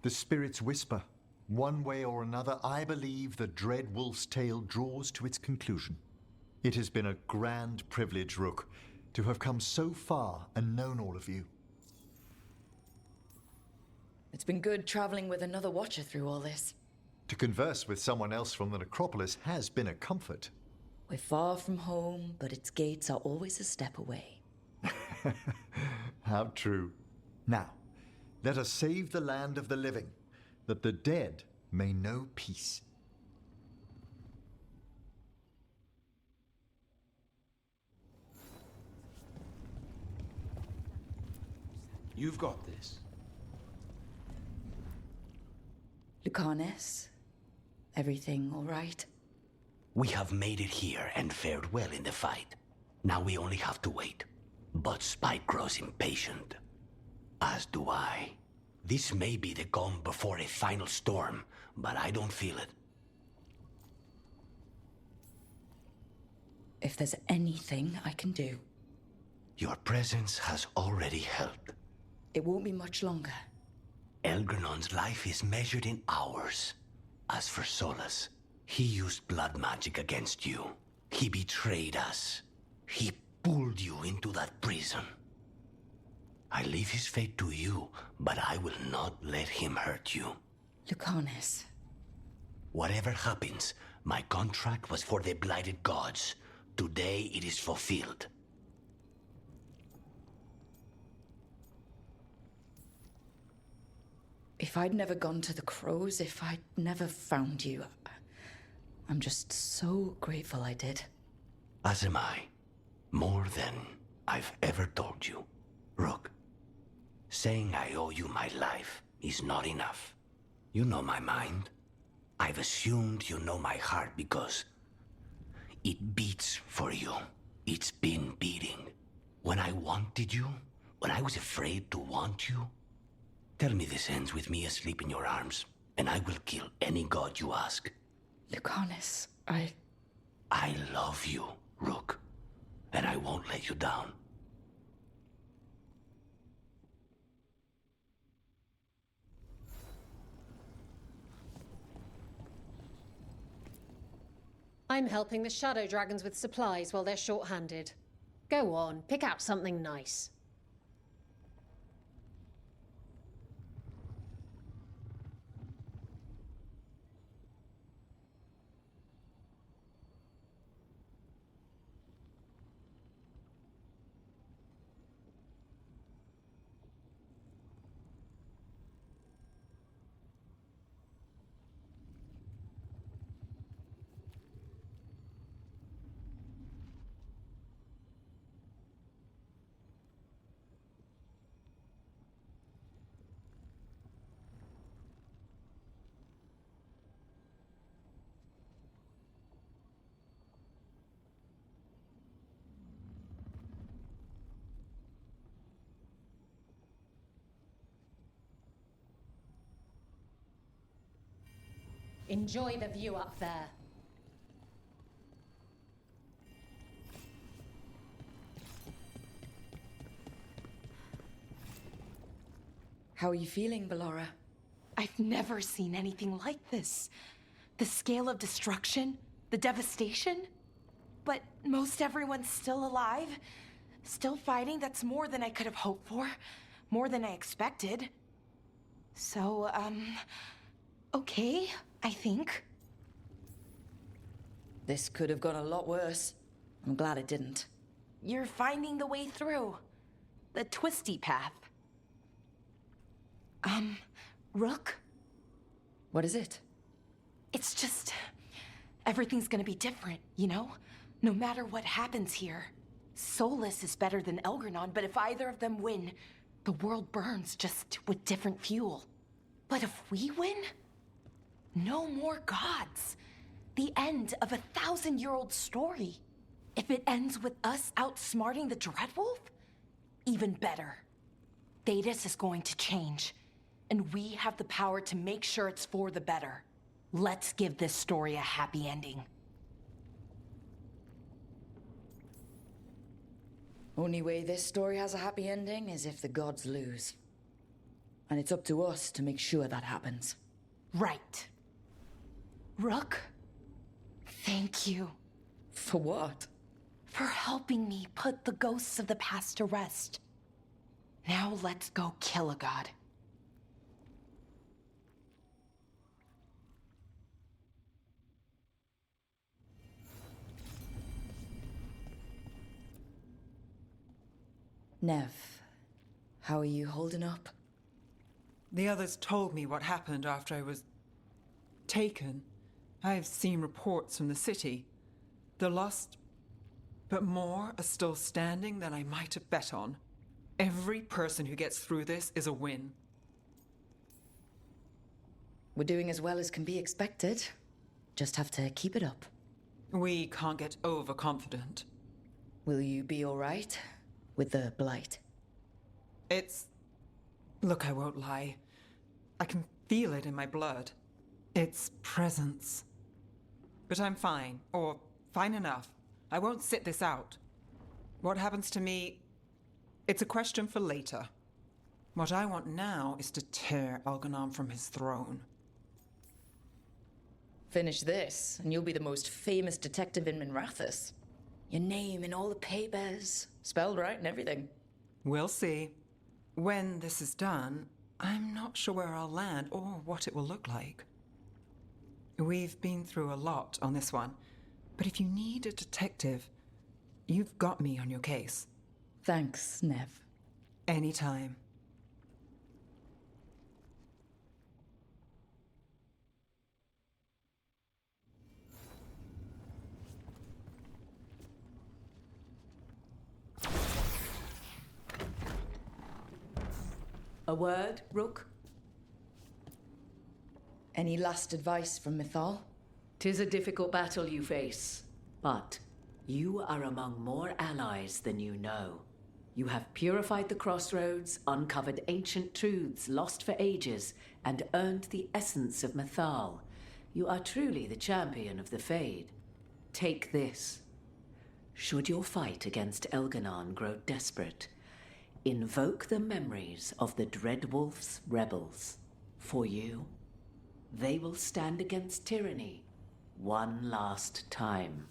The spirits whisper. One way or another, I believe the Dreadwolf's tale draws to its conclusion. It has been a grand privilege, Rook, to have come so far and known all of you. It's been good traveling with another watcher through all this. To converse with someone else from the necropolis has been a comfort. We're far from home, but its gates are always a step away. How true. Now, let us save the land of the living, that the dead may know peace. You've got this. Lucanis, everything all right? We have made it here and fared well in the fight. Now we only have to wait. But Spike grows impatient. As do I. This may be the calm before a final storm, but I don't feel it. If there's anything I can do. Your presence has already helped. It won't be much longer. Elgar'nan's life is measured in hours. As for Solus, he used blood magic against you. He betrayed us. He pulled you into that prison. I leave his fate to you, but I will not let him hurt you. Lucanis. Whatever happens, my contract was for the blighted gods. Today it is fulfilled. If I'd never gone to the Crows, if I'd never found you, I'm just so grateful I did. As am I. More than I've ever told you. Rook, saying I owe you my life is not enough. You know my mind. I've assumed you know my heart because it beats for you. It's been beating. When I wanted you, when I was afraid to want you, tell me this ends with me asleep in your arms, and I will kill any god you ask. Lucanis, I love you, Rook, and I won't let you down. I'm helping the Shadow Dragons with supplies while they're short-handed. Go on, pick out something nice. Enjoy the view up there. How are you feeling, Ballora? I've never seen anything like this. The scale of destruction, the devastation. But most everyone's still alive, still fighting. That's more than I could have hoped for, more than I expected. So, okay, I think. This could have gone a lot worse. I'm glad it didn't. You're finding the way through. The twisty path. Rook? What is it? It's just... everything's gonna be different, you know? No matter what happens here. Solus is better than Elgranon, but if either of them win, the world burns, just with different fuel. But if we win? No more gods. The end of a 1,000-year-old story. If it ends with us outsmarting the Dreadwolf, even better. Thedas is going to change, and we have the power to make sure it's for the better. Let's give this story a happy ending. Only way this story has a happy ending is if the gods lose. And it's up to us to make sure that happens. Right. Rook, thank you. For what? For helping me put the ghosts of the past to rest. Now let's go kill a god. Nev, how are you holding up? The others told me what happened after I was taken. I've seen reports from the city. The lost, but more are still standing than I might have bet on. Every person who gets through this is a win. We're doing as well as can be expected. Just have to keep it up. We can't get overconfident. Will you be all right with the blight? Look, I won't lie. I can feel it in my blood. Its presence. But I'm fine, or fine enough. I won't sit this out. What happens to me, it's a question for later. What I want now is to tear Elganon from his throne. Finish this, and you'll be the most famous detective in Minrathous. Your name in all the papers, spelled right and everything. We'll see. When this is done, I'm not sure where I'll land or what it will look like. We've been through a lot on this one, but if you need a detective, you've got me on your case. Thanks, Nev. Anytime. A word, Rook? Any last advice from Mythal? 'Tis a difficult battle you face, but you are among more allies than you know. You have purified the crossroads, uncovered ancient truths lost for ages, and earned the essence of Mythal. You are truly the champion of the Fade. Take this. Should your fight against Elganon grow desperate, invoke the memories of the Dreadwolf's rebels. For you, they will stand against tyranny one last time.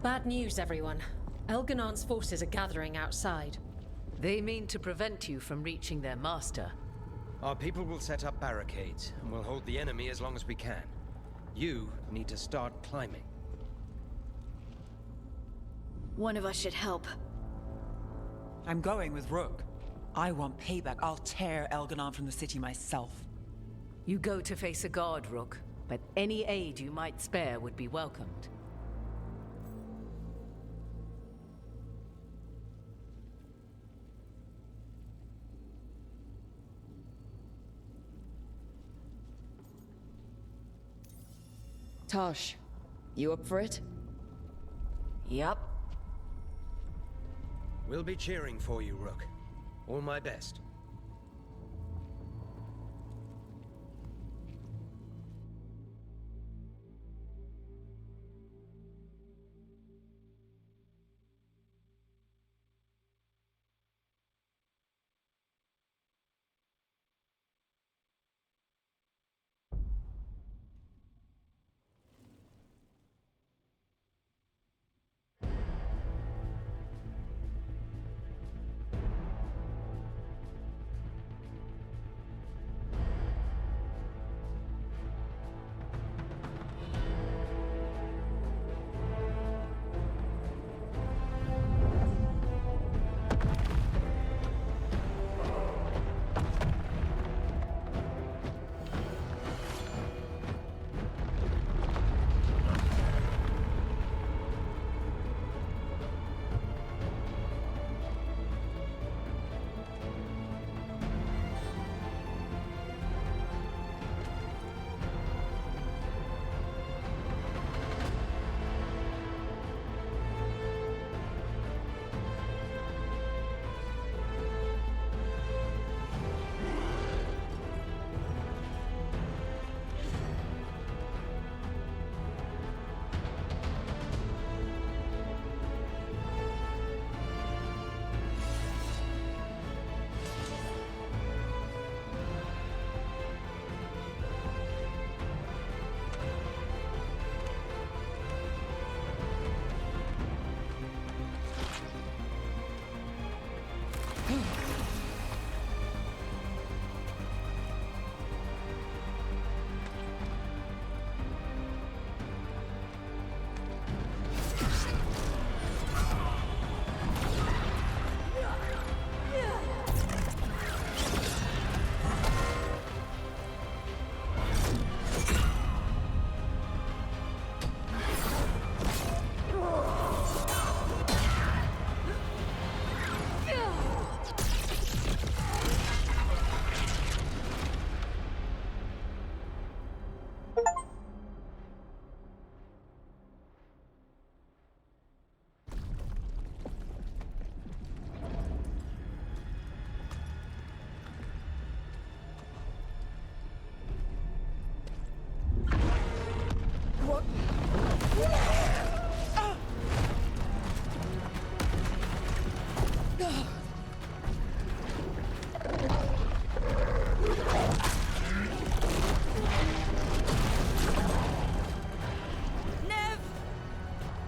Bad news, everyone. Elganon's forces are gathering outside. They mean to prevent you from reaching their master. Our people will set up barricades, and we'll hold the enemy as long as we can. You need to start climbing. One of us should help. I'm going with Rook. I want payback. I'll tear Elganon from the city myself. You go to face a guard, Rook, but any aid you might spare would be welcomed. Tosh, you up for it? Yup. We'll be cheering for you, Rook. All my best.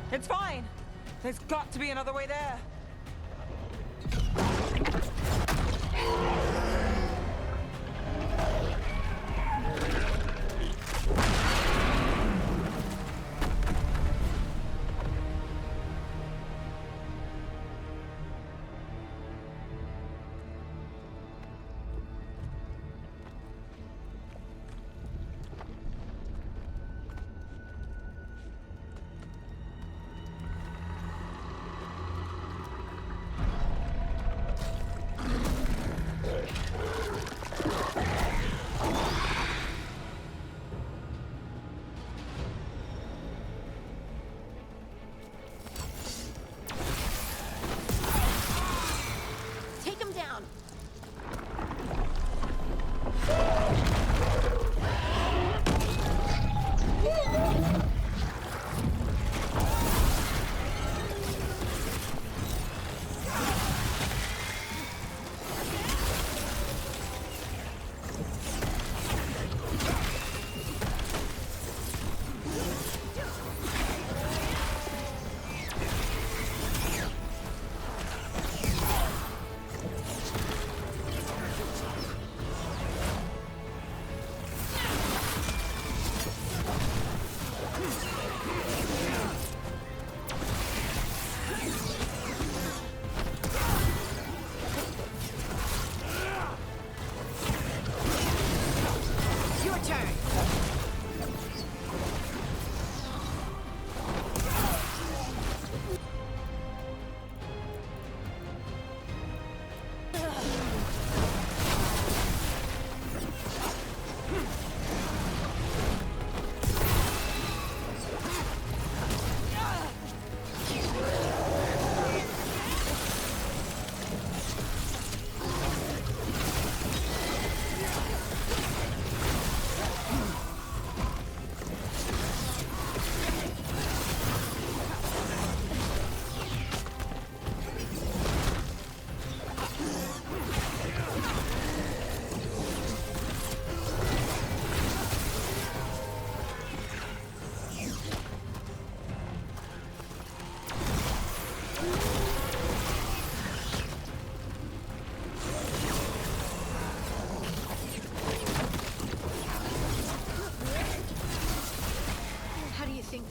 It's fine. There's got to be another way there. turn.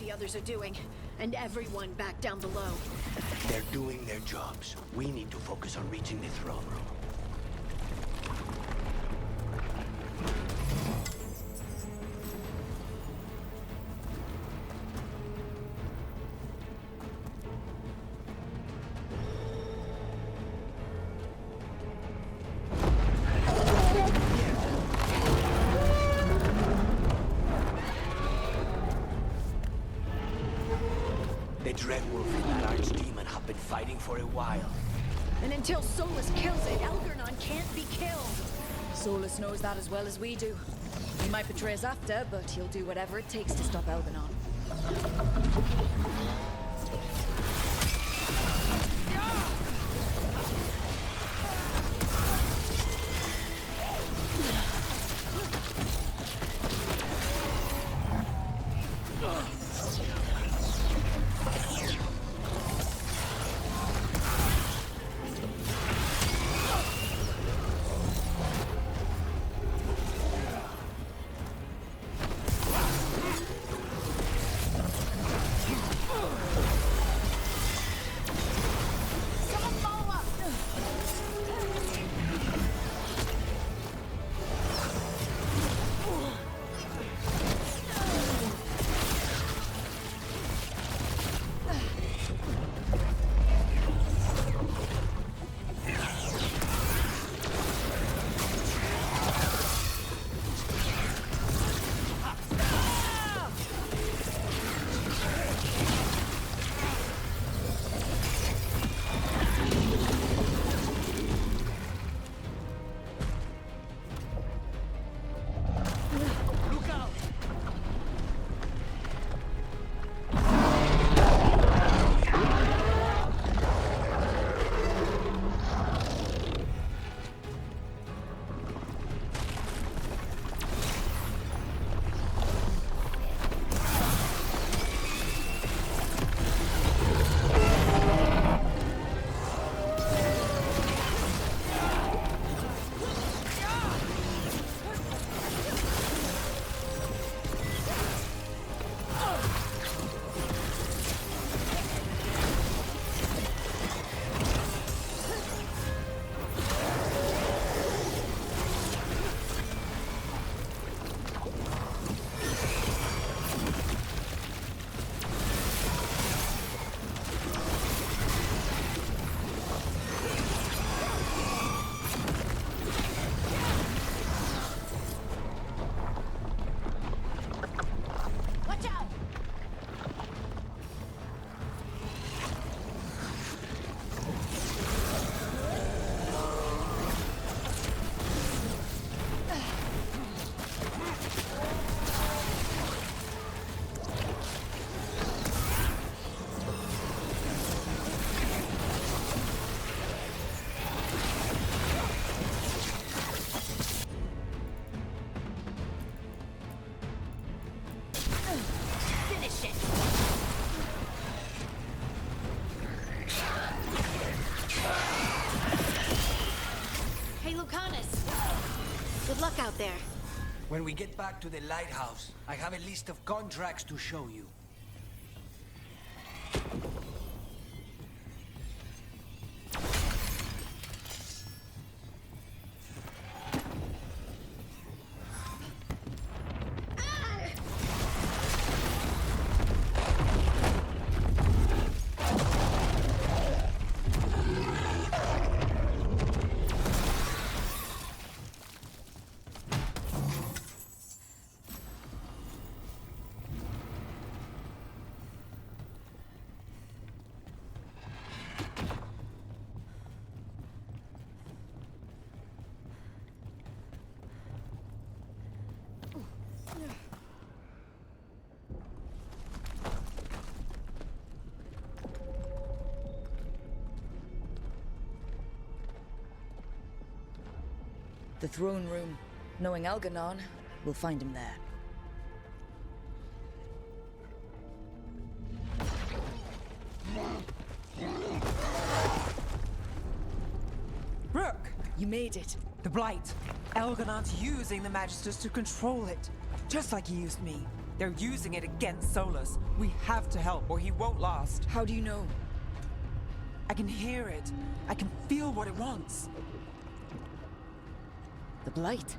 The others are doing, and everyone back down below. They're doing their jobs. We need to focus on reaching the throne room. The Dreadwolf and that archdemon have been fighting for a while. And until Solus kills it, Algernon can't be killed. Solus knows that as well as we do. He might betray us after, but he'll do whatever it takes to stop Algernon. Good luck out there. When we get back to the lighthouse, I have a list of contracts to show you. The throne room. Knowing Algernon, we'll find him there. Rook! You made it. The Blight. Algernon's using the Magisters to control it. Just like he used me. They're using it against Solus. We have to help or he won't last. How do you know? I can hear it. I can feel what it wants. The Blight.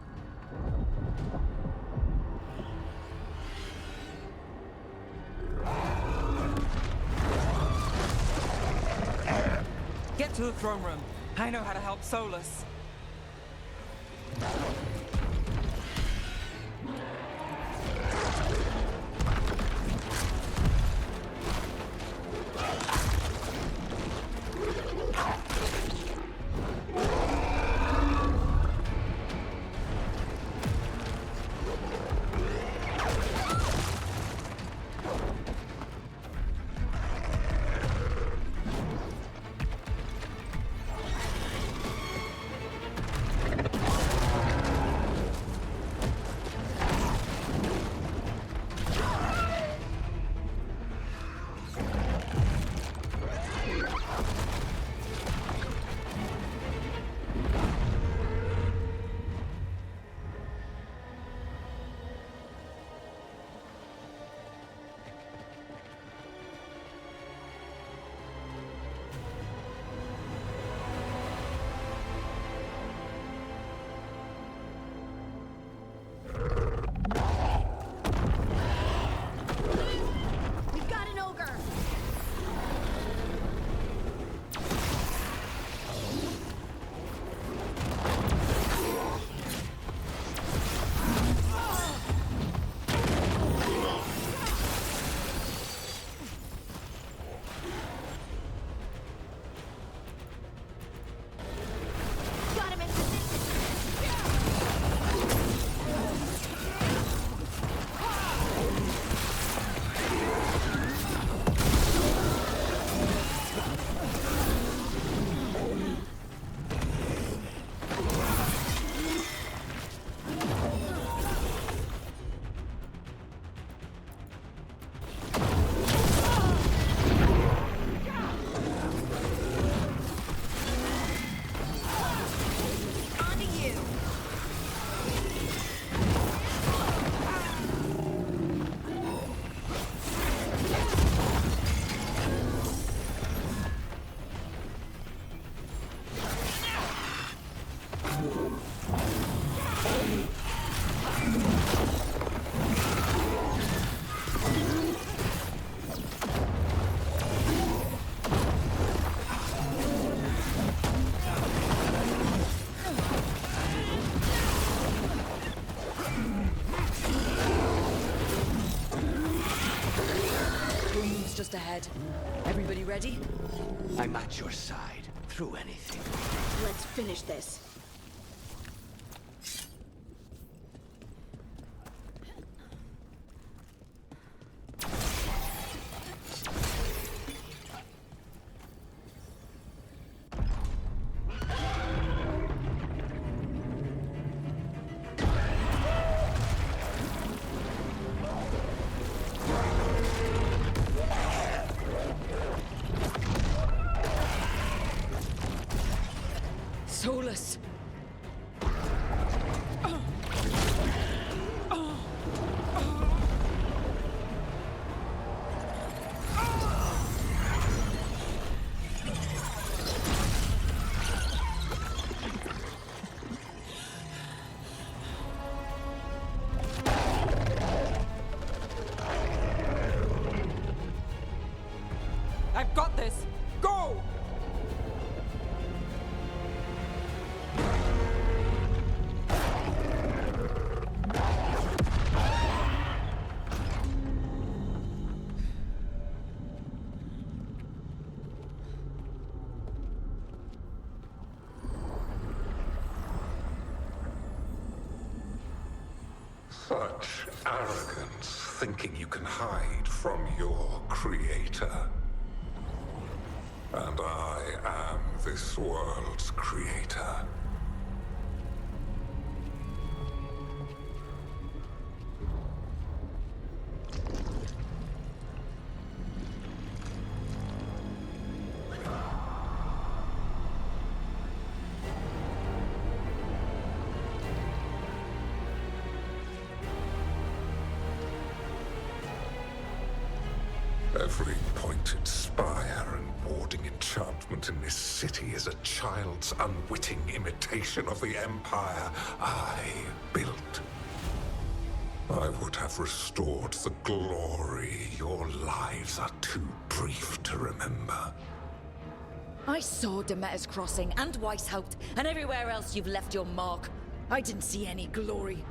Get to the throne room. I know how to help Solus. Just ahead. Everybody ready? I'm at your side, through anything. Let's finish this. Solus! I've got this! Go! Such arrogance, thinking you can hide from your creator. And I am this world's creator. Every pointed spire and warding enchantment in this city is a child's unwitting imitation of the empire I built. I would have restored the glory your lives are too brief to remember. I saw Demeter's Crossing and Weishaupt and everywhere else you've left your mark. I didn't see any glory.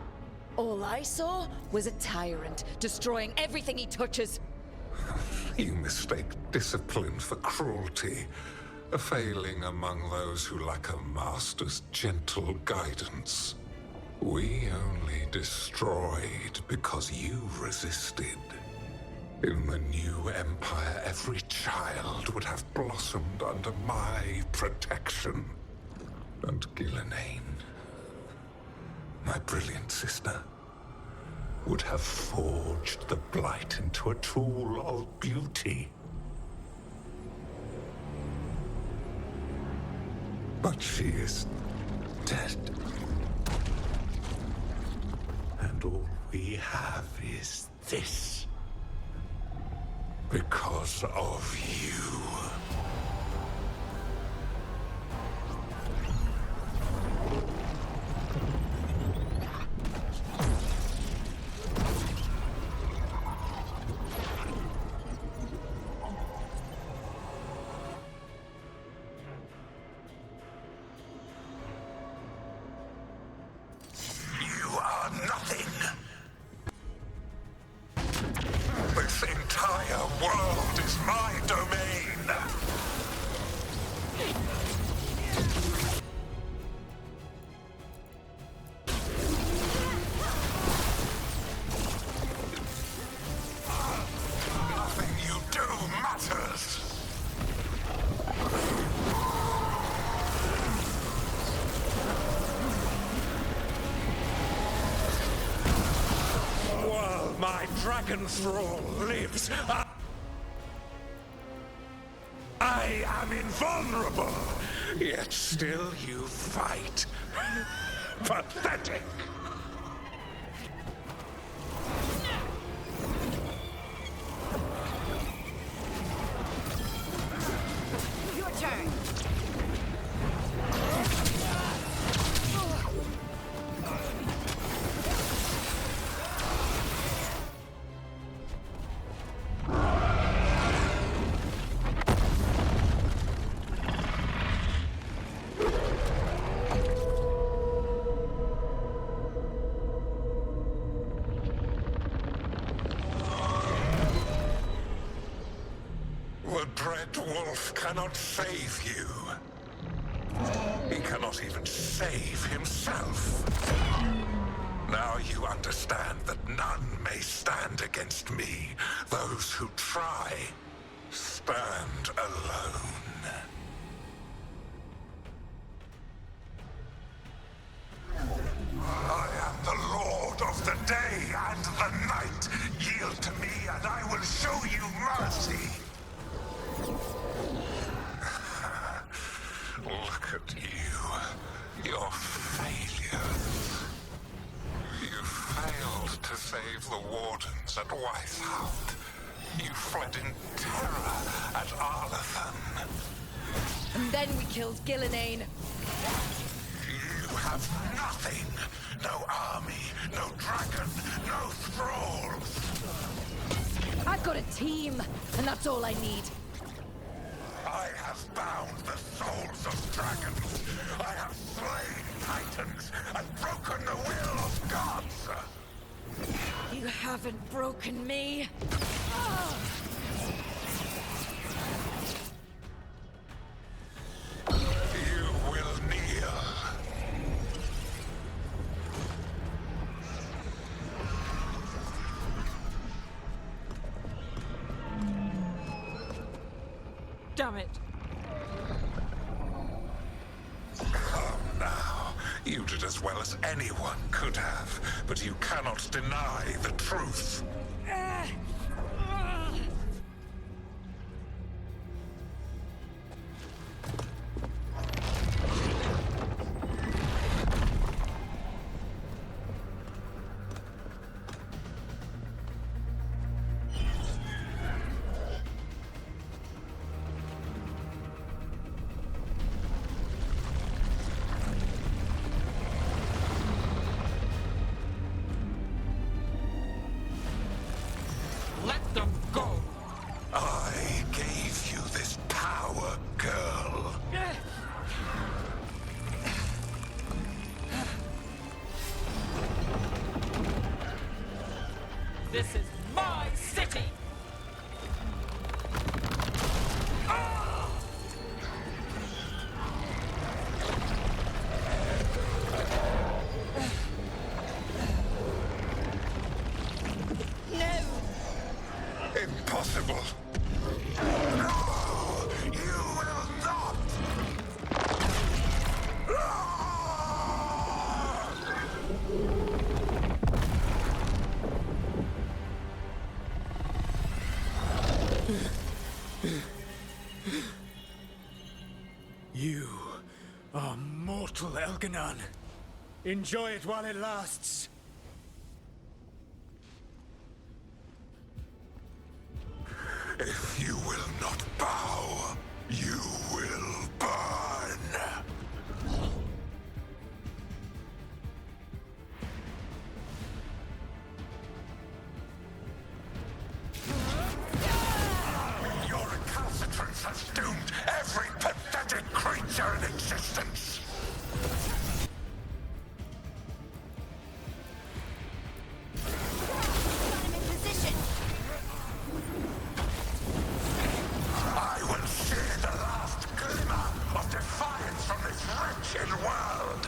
All I saw was a tyrant destroying everything he touches. You mistake discipline for cruelty, a failing among those who lack a master's gentle guidance. We only destroyed because you resisted. In the new empire, every child would have blossomed under my protection. And Gillenane, my brilliant sister, would have forged the Blight into a tool of beauty. But she is dead. And all we have is this. Because of you. Dragon Thrall lives. I am invulnerable, yet still you fight. Pathetic. Your turn. Dreadwolf cannot save you. He cannot even save himself. Now you understand that none may stand against me. Those who try stand alone. I am the Lord of the day and the night. Yield to me and I will show you mercy. Look at you. Your failures. You failed to save the Wardens at Weishaupt. You fled in terror at Arlathan. And then we killed Gillenane. You have nothing. No army, no dragon, no thralls. I've got a team, and that's all I need. I have bound the souls of dragons. I have slain titans and broken the will of gods. You haven't broken me. You will kneel. Damn it. Come now. You did as well as anyone could have, but you cannot deny the truth. This is my city! Impossible! No! You will not! You are mortal, Elganon. Enjoy it while it lasts. If you will not bow, you will burn. Your recalcitrance has doomed every pathetic creature in existence. I will see the last glimmer of defiance from this wretched world.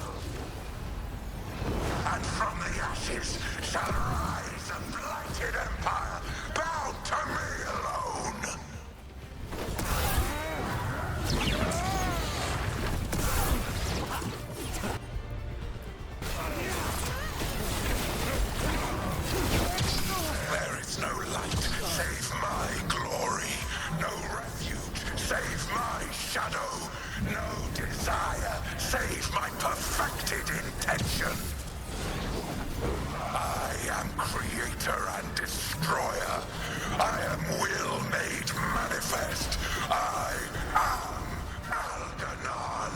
And from the ashes shall rise a blighted empire bound to me alone. There is no light save my glory, no refuge save my shadow, no desire save my perfected intention. I am creator and destroyer. I am will made manifest. I am Algernon.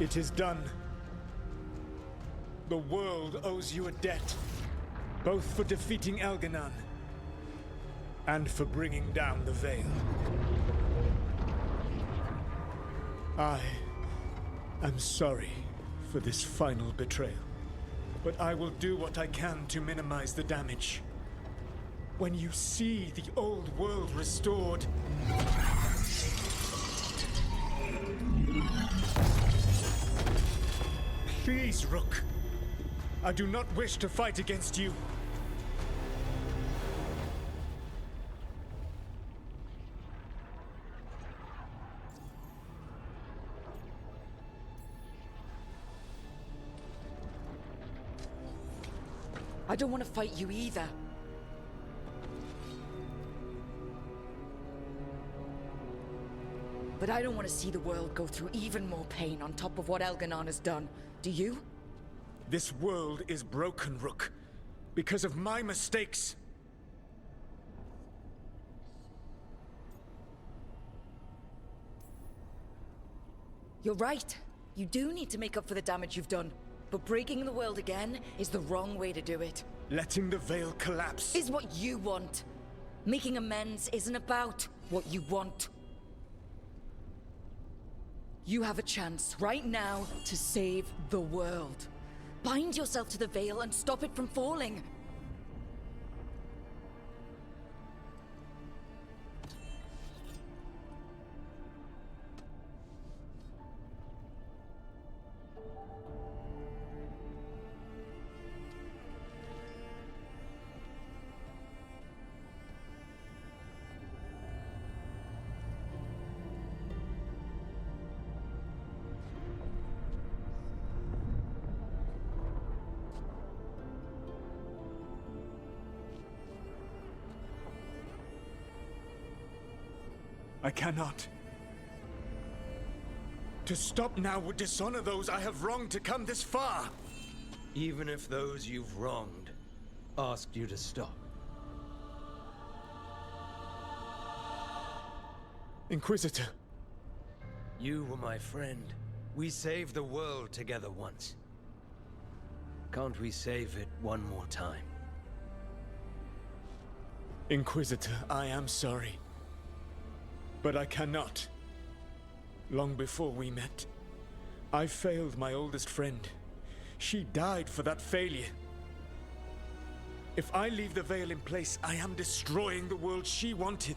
It is done. The world owes you a debt, both for defeating Elganon and for bringing down the Veil. I am sorry for this final betrayal, but I will do what I can to minimize the damage. When you see the old world restored, please, Rook. I do not wish to fight against you. I don't want to fight you either. But I don't want to see the world go through even more pain on top of what Elganon has done. Do you? This world is broken, Rook, because of my mistakes. You're right. You do need to make up for the damage you've done. But breaking the world again is the wrong way to do it. Letting the Veil collapse is what you want. Making amends isn't about what you want. You have a chance right now to save the world. Bind yourself to the Veil and stop it from falling. I cannot. To stop now would dishonor those I have wronged to come this far. Even if those you've wronged asked you to stop. Inquisitor. You were my friend. We saved the world together once. Can't we save it one more time? Inquisitor, I am sorry. But I cannot. Long before we met, I failed my oldest friend. She died for that failure. If I leave the veil in place, I am destroying the world she wanted.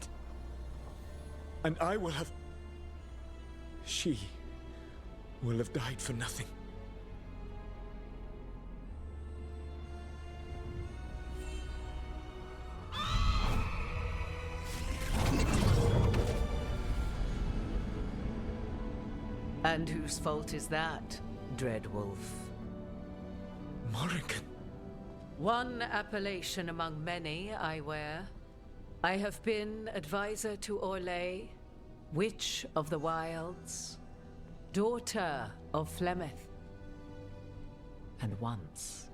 And I will have... She will have died for nothing. And whose fault is that, Dreadwolf? Morrigan. One appellation among many I wear. I have been advisor to Orlais, Witch of the Wilds, daughter of Flemeth, and once,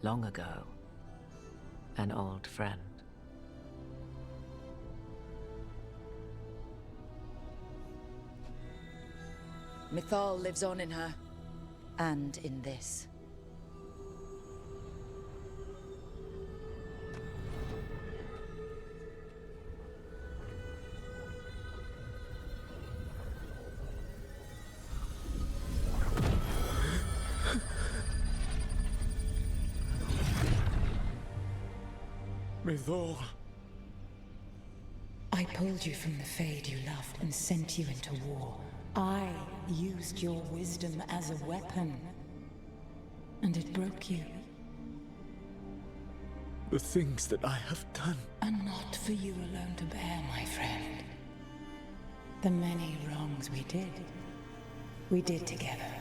long ago, an old friend. Mythal lives on in her, and in this. Mythal. I pulled you from the Fade you loved and sent you into war. I used your wisdom as a weapon. And it broke you. The things that I have done are not for you alone to bear, my friend. The many wrongs we did together.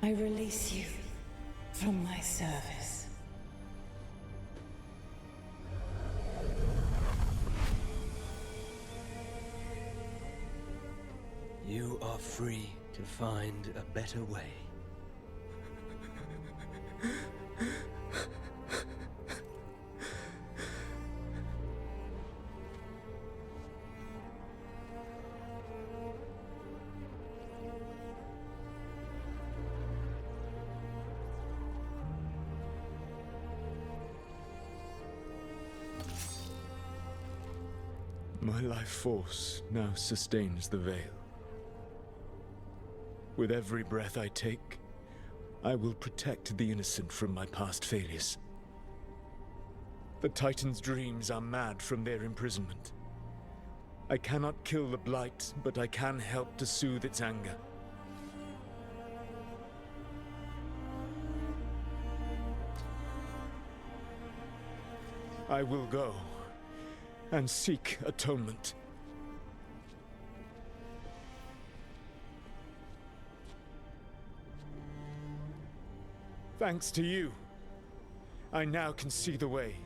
I release you from my service. You are free to find a better way. My life force now sustains the veil. With every breath I take, I will protect the innocent from my past failures. The Titan's dreams are mad from their imprisonment. I cannot kill the Blight, but I can help to soothe its anger. I will go and seek atonement. Thanks to you, I now can see the way.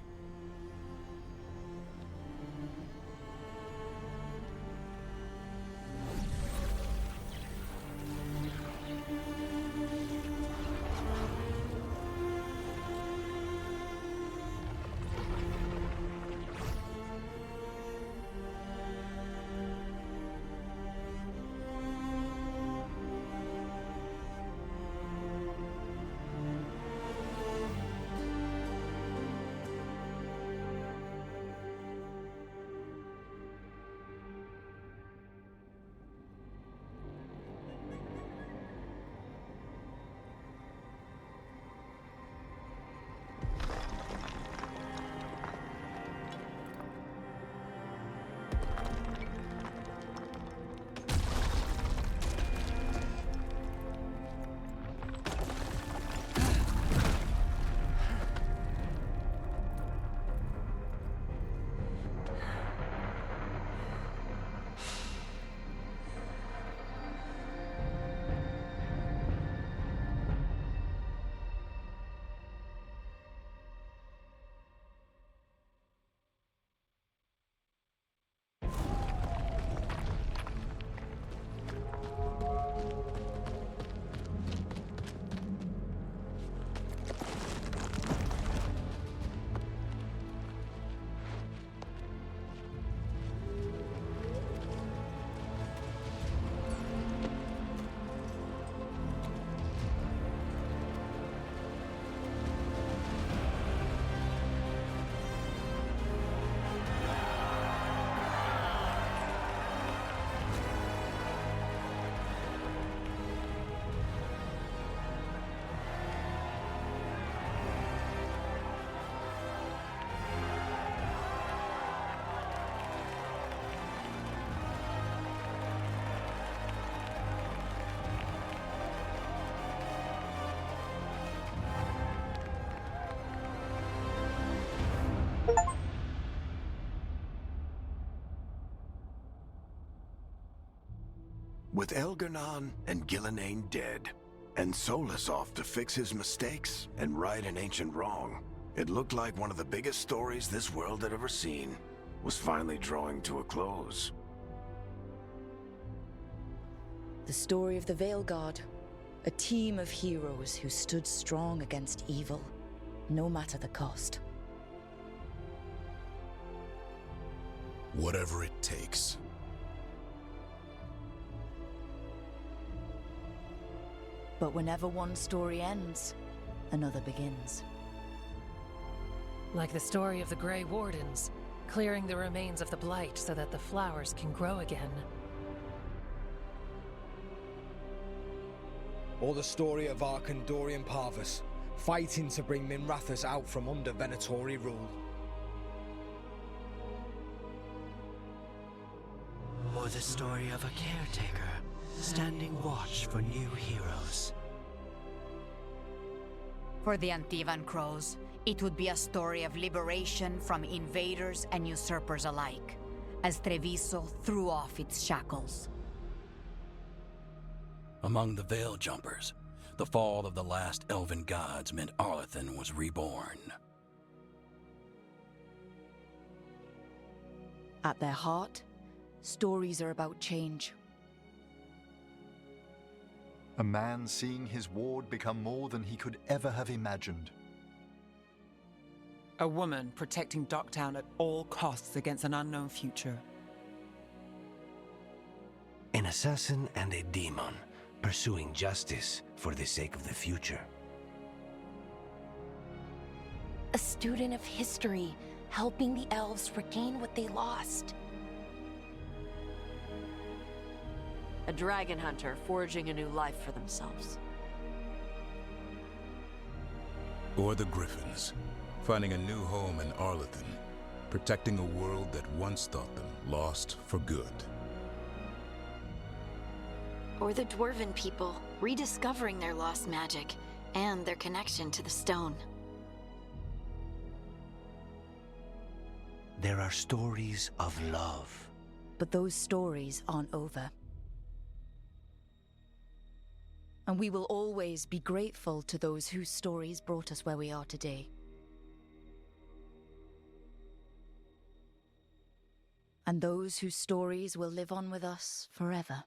With Elgar'nan and Gillenane dead, and Solus off to fix his mistakes and right an ancient wrong, it looked like one of the biggest stories this world had ever seen was finally drawing to a close. The story of the Veilguard. A team of heroes who stood strong against evil, no matter the cost. Whatever it takes. But whenever one story ends, another begins. Like the story of the Grey Wardens, clearing the remains of the Blight so that the flowers can grow again. Or the story of Arkandorian Parvus, fighting to bring Minrathous out from under Venatori rule. Or the story of a caretaker, standing watch for new heroes. For the Antivan Crows, it would be a story of liberation from invaders and usurpers alike, as Treviso threw off its shackles. Among the Veil Jumpers, the fall of the last elven gods meant Arlethan was reborn. At their heart, stories are about change. A man seeing his ward become more than he could ever have imagined. A woman protecting Docktown at all costs against an unknown future. An assassin and a demon, pursuing justice for the sake of the future. A student of history, helping the elves regain what they lost. A dragon hunter forging a new life for themselves. Or the Griffins, finding a new home in Arlethan, protecting a world that once thought them lost for good. Or the Dwarven people, rediscovering their lost magic and their connection to the stone. There are stories of love. But those stories aren't over. And we will always be grateful to those whose stories brought us where we are today. And those whose stories will live on with us forever.